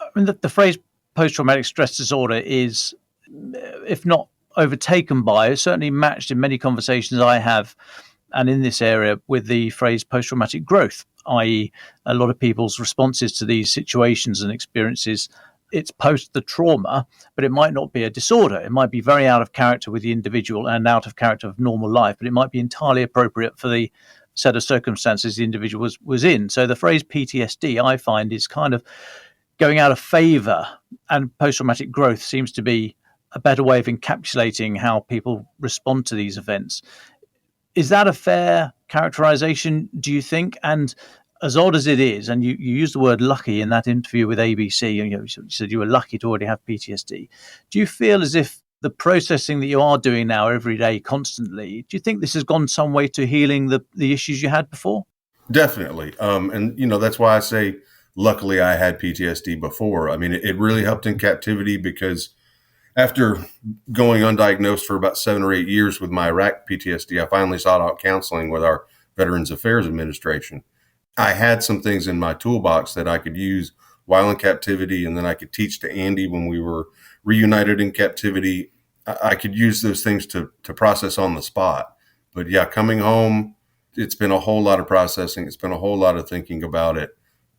I mean, the phrase post-traumatic stress disorder is, if not overtaken by, certainly matched in many conversations I have and in this area with the phrase post-traumatic growth, i.e. a lot of people's responses to these situations and experiences, it's post the trauma, but it might not be a disorder. It might be very out of character with the individual and out of character of normal life, but it might be entirely appropriate for the set of circumstances the individual was in. So the phrase PTSD, I find, is kind of going out of favor, and post-traumatic growth seems to be a better way of encapsulating how people respond to these events. Is that a fair characterization, do you think? And as odd as it is, and you used the word lucky in that interview with ABC, and you said you were lucky to already have PTSD. Do you feel as if the processing that you are doing now every day constantly, do you think this has gone some way to healing the issues you had before? Definitely. And, you know, that's why I say, luckily I had PTSD before. I mean, it really helped in captivity because after going undiagnosed for about 7 or 8 years with my Iraq PTSD, I finally sought out counseling with our Veterans Affairs Administration. I had some things in my toolbox that I could use while in captivity, and then I could teach to Andy when we were reunited in captivity. I could use those things to process on the spot. But yeah, coming home, it's been a whole lot of processing. It's been a whole lot of thinking about it.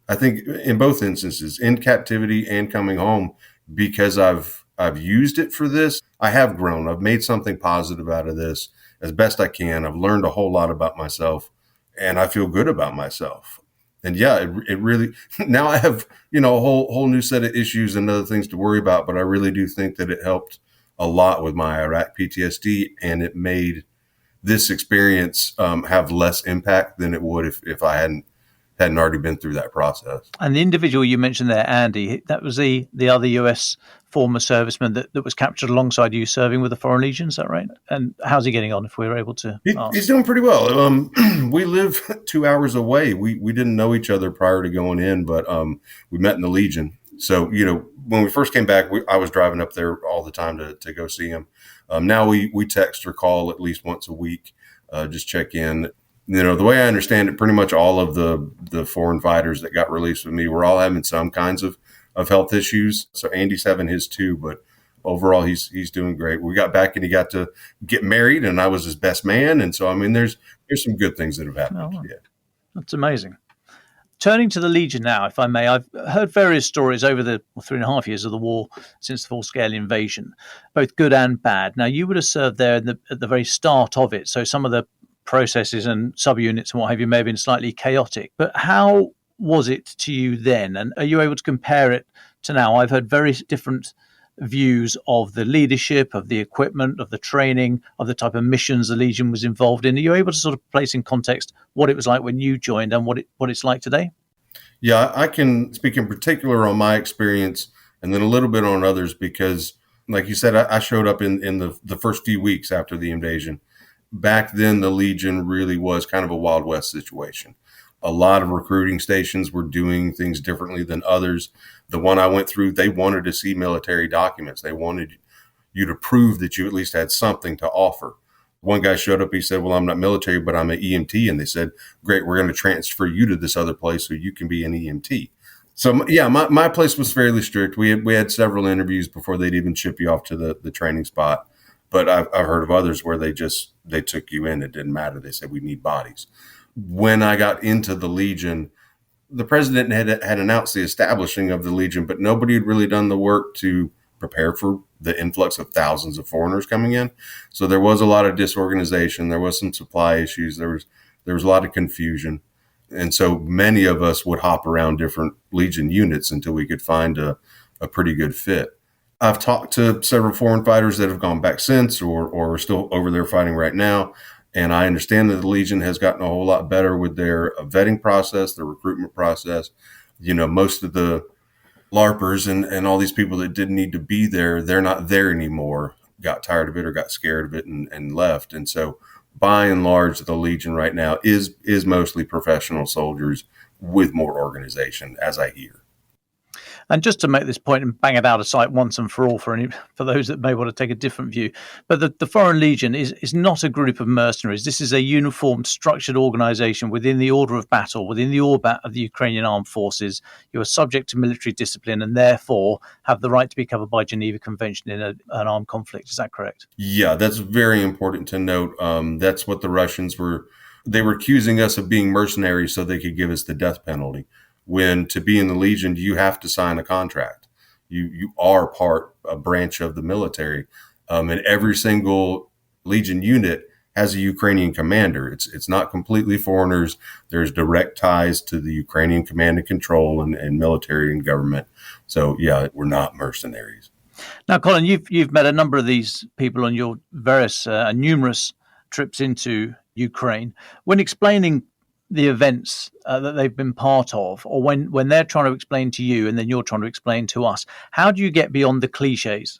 I think in both instances, in captivity and coming home, because I've used it for this, I have grown. I've made something positive out of this as best I can. I've learned a whole lot about myself, and I feel good about myself. And yeah, it really, now I have, you know, a whole new set of issues and other things to worry about, but I really do think that it helped a lot with my Iraq PTSD, and it made this experience have less impact than it would if I hadn't already been through that process. And the individual you mentioned there, Andy, that was the other US former serviceman that was captured alongside you serving with the Foreign Legion, is that right? And how's he getting on, if we were able to ask? He's doing pretty well. We live 2 hours away. We didn't know each other prior to going in, but we met in the Legion. So, you know, when we first came back, I was driving up there all the time to go see him. Now we text or call at least once a week, just check in. You know, the way I understand it, pretty much all of the foreign fighters that got released with me were all having some kinds of health issues. So Andy's having his too, but overall he's doing great. We got back and he got to get married, and I was his best man. And so, I mean, there's some good things that have happened. Oh, yeah. That's amazing. Turning to the Legion now, if I may, I've heard various stories over the 3.5 years of the war since the full-scale invasion, both good and bad. Now, you would have served there at the very start of it, so some of the processes and subunits and what have you may have been slightly chaotic. But how was it to you then? And are you able to compare it to now? I've heard very different views of the leadership, of the equipment, of the training, of the type of missions the Legion was involved in. Are you able to sort of place in context what it was like when you joined and what it's like today? Yeah, I can speak in particular on my experience and then a little bit on others because, like you said, I showed up in the first few weeks after the invasion. Back then, the Legion really was kind of a Wild West situation. A lot of recruiting stations were doing things differently than others. The one I went through, they wanted to see military documents. They wanted you to prove that you at least had something to offer. One guy showed up, he said, well, I'm not military, but I'm an EMT. And they said, great, we're going to transfer you to this other place so you can be an EMT. So, yeah, my place was fairly strict. We had several interviews before they'd even ship you off to the training spot. But I've heard of others where they took you in. It didn't matter. They said, we need bodies. When I got into the Legion, the president had announced the establishing of the Legion, but nobody had really done the work to prepare for the influx of thousands of foreigners coming in. So there was a lot of disorganization. There was some supply issues. There was a lot of confusion. And so many of us would hop around different Legion units until we could find a pretty good fit. I've talked to several foreign fighters that have gone back since or are still over there fighting right now. And I understand that the Legion has gotten a whole lot better with their vetting process, their recruitment process. You know, most of the LARPers and all these people that didn't need to be there, they're not there anymore, got tired of it or got scared of it and left. And so by and large, the Legion right now is mostly professional soldiers with more organization, as I hear. And just to make this point and bang it out of sight once and for all for those that may want to take a different view, but the Foreign Legion is not a group of mercenaries. This is a uniformed, structured organization within the order of battle, within the orbit of the Ukrainian armed forces. You are subject to military discipline and therefore have the right to be covered by Geneva Convention in an armed conflict. Is that correct? Yeah, that's very important to note. That's what the Russians were. They were accusing us of being mercenaries so they could give us the death penalty. When to be in the Legion, you have to sign a contract. You are a branch of the military. And every single Legion unit has a Ukrainian commander. It's not completely foreigners. There's direct ties to the Ukrainian command and control and military and government. So, yeah, we're not mercenaries. Now, Colin, you've met a number of these people on your various numerous trips into Ukraine. When explaining the events that they've been part of, or when they're trying to explain to you and then you're trying to explain to us, how do you get beyond the cliches?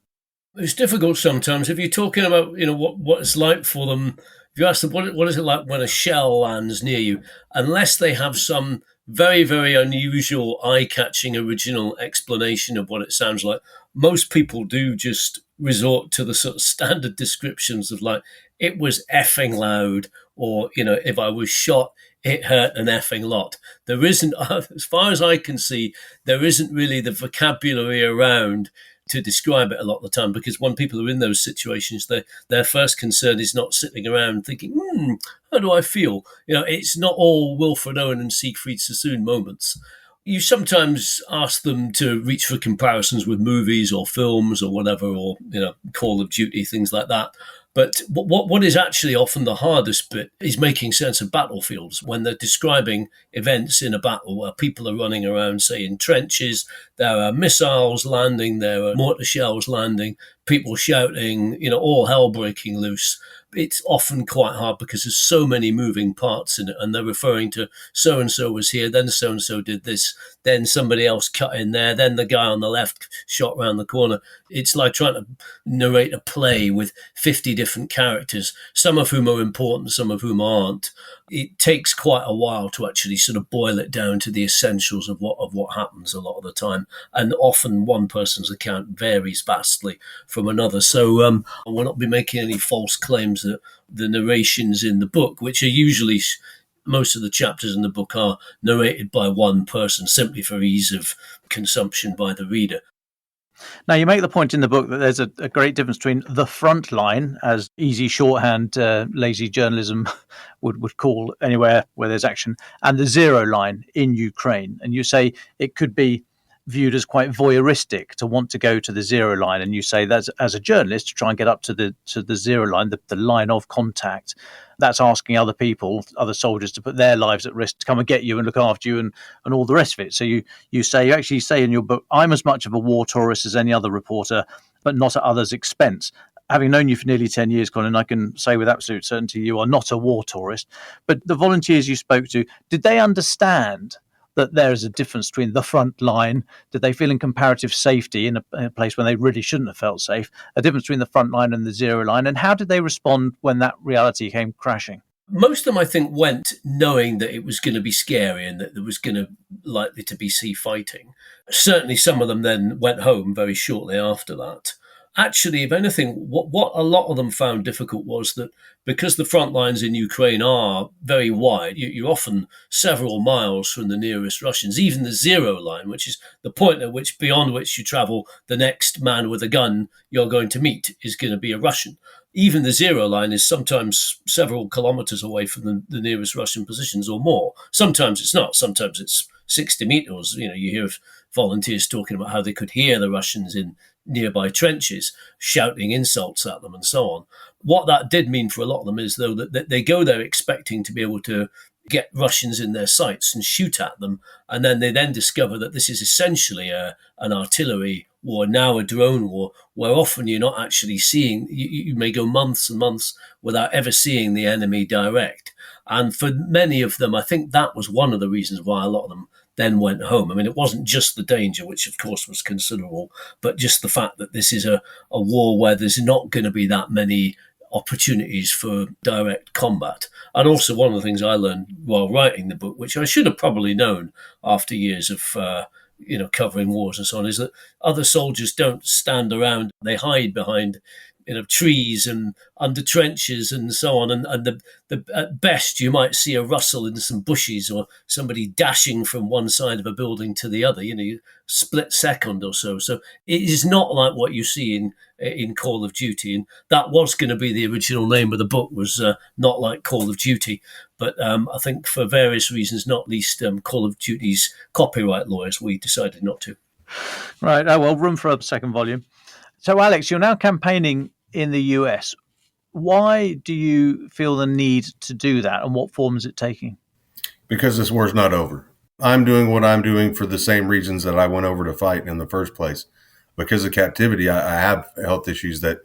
It's difficult sometimes. If you're talking about, what it's like for them, if you ask them, what is it like when a shell lands near you, unless they have some very, very unusual, eye-catching original explanation of what it sounds like, most people do just resort to the sort of standard descriptions of like, it was effing loud, or, if I was shot, it hurt an effing lot. There isn't, as far as I can see, there isn't really the vocabulary around to describe it a lot of the time, because when people are in those situations, their first concern is not sitting around thinking, how do I feel? It's not all Wilfred Owen and Siegfried Sassoon moments. You sometimes ask them to reach for comparisons with movies or films or whatever, or, Call of Duty, things like that. But what is actually often the hardest bit is making sense of battlefields when they're describing events in a battle where people are running around, say, in trenches, there are missiles landing, there are mortar shells landing, people shouting, all hell breaking loose. It's often quite hard because there's so many moving parts in it, and they're referring to so-and-so was here, then so-and-so did this, then somebody else cut in there, then the guy on the left shot round the corner. It's like trying to narrate a play with 50 different characters, some of whom are important, some of whom aren't. It takes quite a while to actually sort of boil it down to the essentials of what happens a lot of the time. And often one person's account varies vastly from another. So I will not be making any false claims that the narrations in the book, which are usually most of the chapters in the book are narrated by one person simply for ease of consumption by the reader. Now, you make the point in the book that there's a great difference between the front line, as easy shorthand, lazy journalism would call anywhere where there's action, and the zero line in Ukraine. And you say it could be viewed as quite voyeuristic to want to go to the zero line. And you say that as a journalist, to try and get up to the zero line, the line of contact, that's asking other people, other soldiers, to put their lives at risk to come and get you and look after you and all the rest of it. So you actually say in your book, I'm as much of a war tourist as any other reporter, but not at others' expense. Having known you for nearly 10 years, Colin, I can say with absolute certainty you are not a war tourist. But the volunteers you spoke to, did they understand that there is a difference between the front line? Did they feel in comparative safety in a place when they really shouldn't have felt safe? A difference between the front line and the zero line? And how did they respond when that reality came crashing? Most of them, I think, went knowing that it was going to be scary and that there was going to likely to be sea fighting. Certainly some of them then went home very shortly after that. Actually, if anything, what a lot of them found difficult was that because the front lines in Ukraine are very wide, you're often several miles from the nearest Russians. Even the zero line, which is the point at which beyond which you travel, the next man with a gun you're going to meet is going to be a Russian. Even the zero line is sometimes several kilometers away from the nearest Russian positions or more. Sometimes it's not. Sometimes it's 60 meters. You hear of volunteers talking about how they could hear the Russians in nearby trenches shouting insults at them and so on. What that did mean for a lot of them is, though, that they go there expecting to be able to get Russians in their sights and shoot at them, and then they discover that this is essentially an artillery war, now a drone war, where often you're not actually seeing, you may go months and months without ever seeing the enemy direct. And for many of them, I think that was one of the reasons why a lot of them then went home. I mean, it wasn't just the danger, which of course was considerable, but just the fact that this is a war where there's not going to be that many opportunities for direct combat. And also one of the things I learned while writing the book, which I should have probably known after years of covering wars and so on, is that other soldiers don't stand around. They hide behind trees and under trenches and so on. And at best, you might see a rustle in some bushes or somebody dashing from one side of a building to the other, split second or so. So it is not like what you see in Call of Duty. And that was going to be the original name of the book, was Not Like Call of Duty. But I think for various reasons, not least Call of Duty's copyright lawyers, we decided not to. Right. Oh, well, room for a second volume. So, Alex, you're now campaigning in the US. Why do you feel the need to do that, and what form is it taking? Because this war's not over. I'm doing what I'm doing for the same reasons that I went over to fight in the first place. Because of captivity, I have health issues that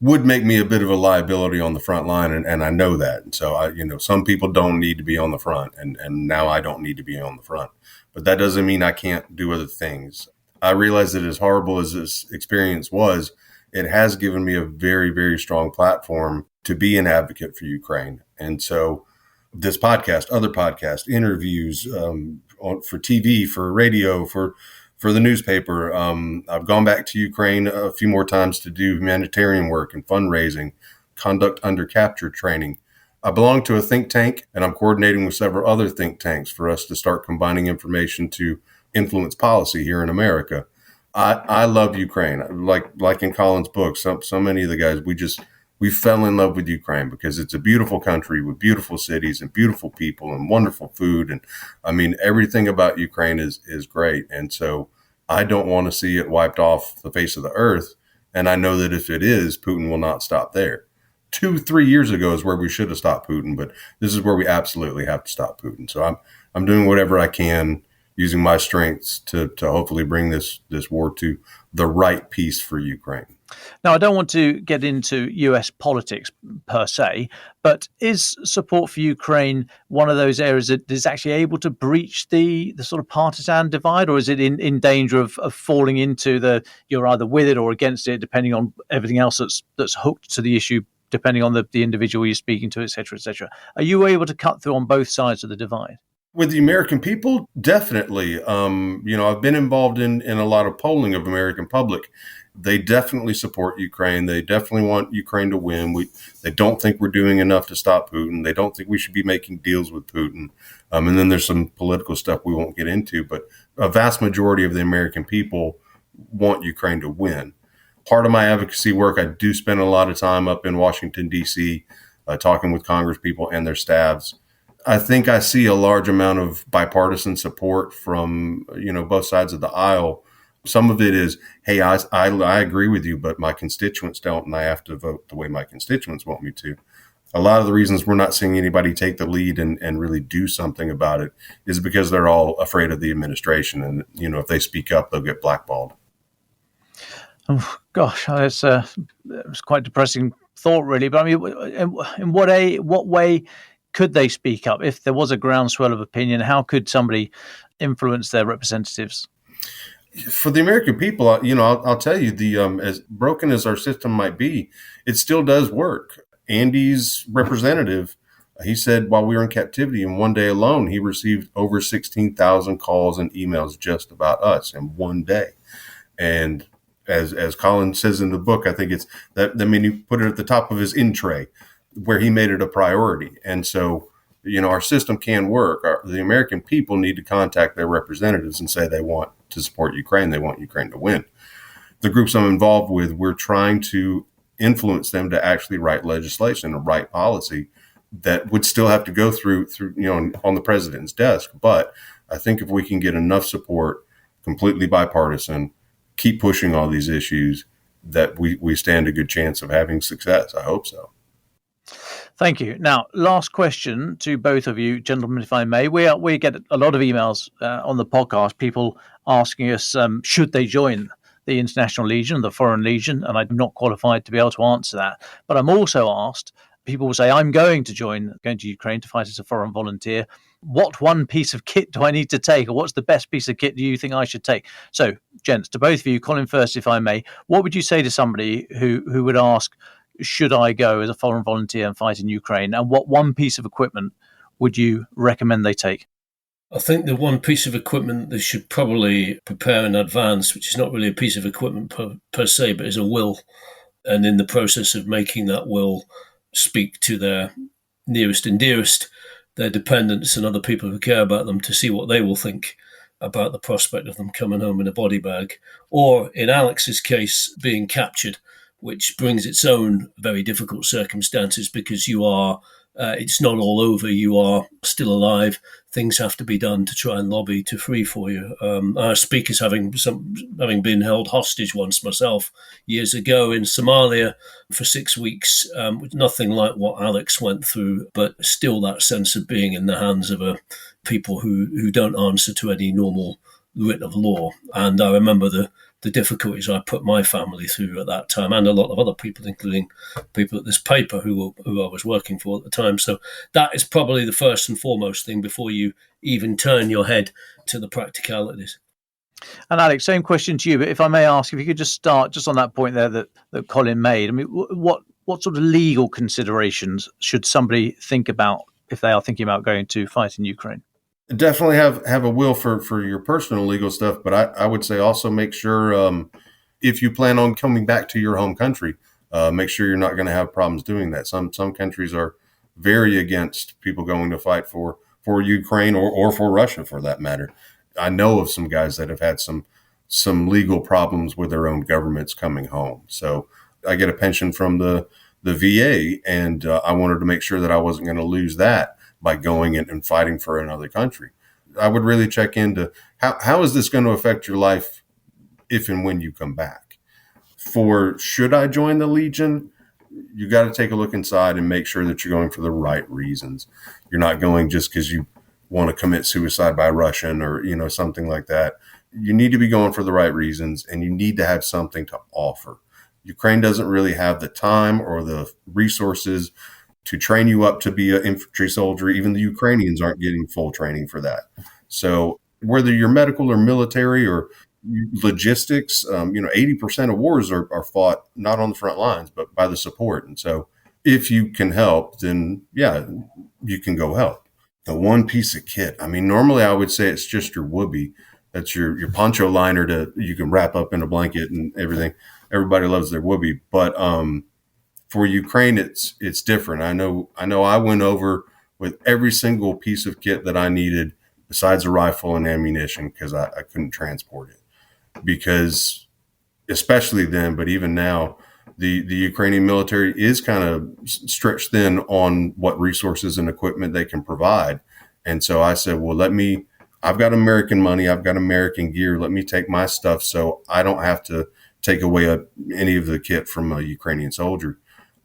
would make me a bit of a liability on the front line, and I know that. And so, some people don't need to be on the front, and now I don't need to be on the front. But that doesn't mean I can't do other things. I realize that as horrible as this experience was, it has given me a very, very strong platform to be an advocate for Ukraine. And so this podcast, other podcasts, interviews for TV, for radio, for the newspaper. I've gone back to Ukraine a few more times to do humanitarian work and fundraising, conduct under capture training. I belong to a think tank, and I'm coordinating with several other think tanks for us to start combining information to influence policy here in America. I love Ukraine. Like in Colin's book, so many of the guys, we fell in love with Ukraine because it's a beautiful country with beautiful cities and beautiful people and wonderful food. And I mean, everything about Ukraine is great. And so I don't want to see it wiped off the face of the earth. And I know that if it is, Putin will not stop there. 2-3 years ago is where we should have stopped Putin, but this is where we absolutely have to stop Putin. So I'm doing whatever I can, using my strengths to hopefully bring this war to the right peace for Ukraine. Now, I don't want to get into US politics per se, but is support for Ukraine one of those areas that is actually able to breach the sort of partisan divide, or is it in danger of falling into you're either with it or against it, depending on everything else that's hooked to the issue, depending on the individual you're speaking to, et cetera, et cetera? Are you able to cut through on both sides of the divide? With the American people, definitely. I've been involved in a lot of polling of American public. They definitely support Ukraine. They definitely want Ukraine to win. They don't think we're doing enough to stop Putin. They don't think we should be making deals with Putin. And then there's some political stuff we won't get into. But a vast majority of the American people want Ukraine to win. Part of my advocacy work, I do spend a lot of time up in Washington, D.C., talking with Congress people and their staffs. I think I see a large amount of bipartisan support from, both sides of the aisle. Some of it is, hey, I agree with you, but my constituents don't, and I have to vote the way my constituents want me to. A lot of the reasons we're not seeing anybody take the lead and really do something about it is because they're all afraid of the administration. And, if they speak up, they'll get blackballed. Oh, gosh, it's quite a depressing thought, really. But I mean, in what way could they speak up if there was a groundswell of opinion? How could somebody influence their representatives? For the American people, I'll tell you, as broken as our system might be, it still does work. Andy's representative, he said while we were in captivity, in one day alone, he received over 16,000 calls and emails just about us in one day. And as Colin says in the book, I think it's that, he put it at the top of his in tray where he made it a priority. And so, our system can work. The American people need to contact their representatives and say they want to support Ukraine. They want Ukraine to win. The groups I'm involved with, we're trying to influence them to actually write legislation and write policy that would still have to go through, on the president's desk. But I think if we can get enough support, completely bipartisan, keep pushing all these issues, that we stand a good chance of having success. I hope so. Thank you. Now, last question to both of you, gentlemen, if I may. We get a lot of emails on the podcast, people asking us, should they join the International Legion, the Foreign Legion? And I'm not qualified to be able to answer that. But I'm also asked, people will say, I'm going to Ukraine to fight as a foreign volunteer. What one piece of kit do I need to take? Or what's the best piece of kit do you think I should take? So, gents, to both of you, Colin first, if I may, what would you say to somebody who would ask, should I go as a foreign volunteer and fight in Ukraine? And what one piece of equipment would you recommend they take? I think the one piece of equipment they should probably prepare in advance, which is not really a piece of equipment per se, but is a will. And in the process of making that will, speak to their nearest and dearest, their dependents and other people who care about them, to see what they will think about the prospect of them coming home in a body bag. Or in Alex's case, being captured, which brings its own very difficult circumstances, because you are, it's not all over. You are still alive. Things have to be done to try and lobby to free for you. I speak as having been held hostage once myself years ago in Somalia for 6 weeks, with nothing like what Alex went through, but still that sense of being in the hands of people who don't answer to any normal writ of law. And I remember the difficulties I put my family through at that time, and a lot of other people, including people at this paper who I was working for at the time. So that is probably the first and foremost thing before you even turn your head to the practicalities. And Alex, same question to you, but if I may ask, if you could just start just on that point there that Colin made. I mean, what sort of legal considerations should somebody think about if they are thinking about going to fight in Ukraine? Definitely have a will for your personal legal stuff, but I would say also make sure if you plan on coming back to your home country, make sure you're not going to have problems doing that. Some countries are very against people going to fight for Ukraine or for Russia, for that matter. I know of some guys that have had some legal problems with their own governments coming home. So I get a pension from the VA, and I wanted to make sure that I wasn't going to lose that by going in and fighting for another country. I would really check into how is this going to affect your life if and when you come back. Should I join the Legion? You got to take a look inside and make sure that you're going for the right reasons. You're not going just because you want to commit suicide by Russian or, something like that. You need to be going for the right reasons, and you need to have something to offer. Ukraine doesn't really have the time or the resources to train you up to be an infantry soldier. Even the Ukrainians aren't getting full training for that. So whether you're medical or military or logistics, 80% of wars are fought not on the front lines, but by the support. And so if you can help, then yeah, you can go help. The one piece of kit, I mean, normally I would say it's just your whoopee. That's your poncho liner you can wrap up in a blanket and everything. Everybody loves their whoopee, but for Ukraine, it's different. I know I went over with every single piece of kit that I needed besides a rifle and ammunition, because I couldn't transport it. Because especially then, but even now, the Ukrainian military is kind of stretched thin on what resources and equipment they can provide. And so I said, well, I've got American money, I've got American gear. Let me take my stuff so I don't have to take away any of the kit from a Ukrainian soldier.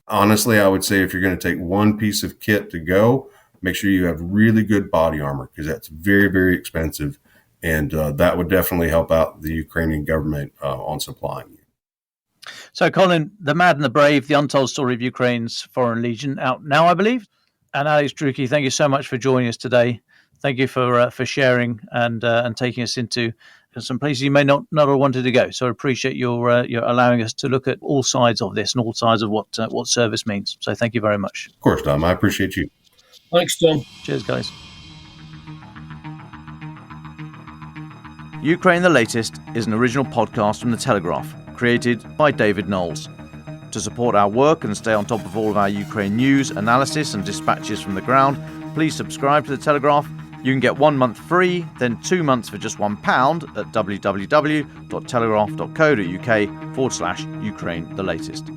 Honestly, I would say if you're going to take one piece of kit to go, make sure you have really good body armor, because that's very, very expensive. And that would definitely help out the Ukrainian government on supplying you. So, Colin, The Mad and the Brave, The Untold Story of Ukraine's Foreign Legion, out now, I believe. And Alex Drucke, thank you so much for joining us today. Thank you for sharing and taking us into some places you may not have wanted to go. So I appreciate your allowing us to look at all sides of this and all sides of what service means. So thank you very much. Of course, Dom. I appreciate you. Thanks, Dom. Cheers, guys. Ukraine the Latest is an original podcast from The Telegraph, created by David Nicholls. To support our work and stay on top of all of our Ukraine news, analysis and dispatches from the ground, please subscribe to The Telegraph. You can get 1 month free, then 2 months for just £1 at www.telegraph.co.uk/Ukraine the Latest.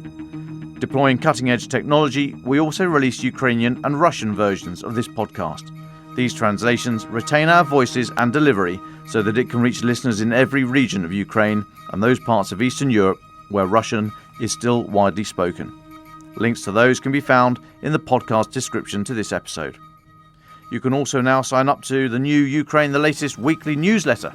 Deploying cutting-edge technology, we also release Ukrainian and Russian versions of this podcast. These translations retain our voices and delivery so that it can reach listeners in every region of Ukraine and those parts of Eastern Europe where Russian is still widely spoken. Links to those can be found in the podcast description to this episode. You can also now sign up to the new Ukraine the Latest weekly newsletter.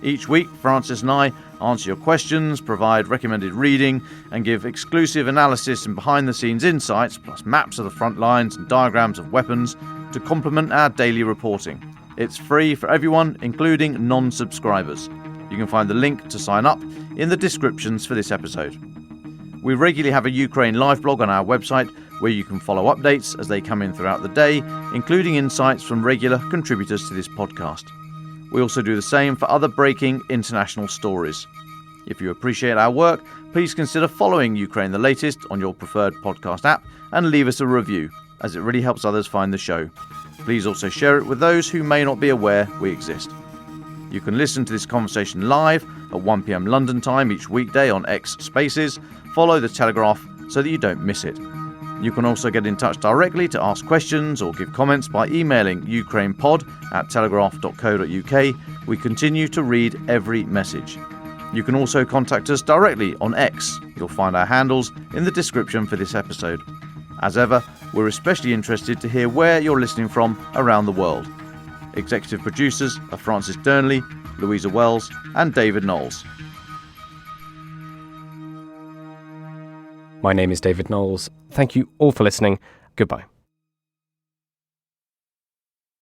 Each week, Francis and I answer your questions, provide recommended reading, and give exclusive analysis and behind-the-scenes insights, plus maps of the front lines and diagrams of weapons, to complement our daily reporting. It's free for everyone, including non-subscribers. You can find the link to sign up in the descriptions for this episode. We regularly have a Ukraine live blog on our website where you can follow updates as they come in throughout the day, including insights from regular contributors to this podcast. We also do the same for other breaking international stories. If you appreciate our work, please consider following Ukraine the Latest on your preferred podcast app and leave us a review, as it really helps others find the show. Please also share it with those who may not be aware we exist. You can listen to this conversation live at 1 p.m. London time each weekday on X Spaces. Follow The Telegraph so that you don't miss it. You can also get in touch directly to ask questions or give comments by emailing ukrainepod@telegraph.co.uk. We continue to read every message. You can also contact us directly on X. You'll find our handles in the description for this episode. As ever, we're especially interested to hear where you're listening from around the world. Executive producers are Francis Durnley, Louisa Wells, and David Nicholls. My name is David Nicholls. Thank you all for listening. Goodbye.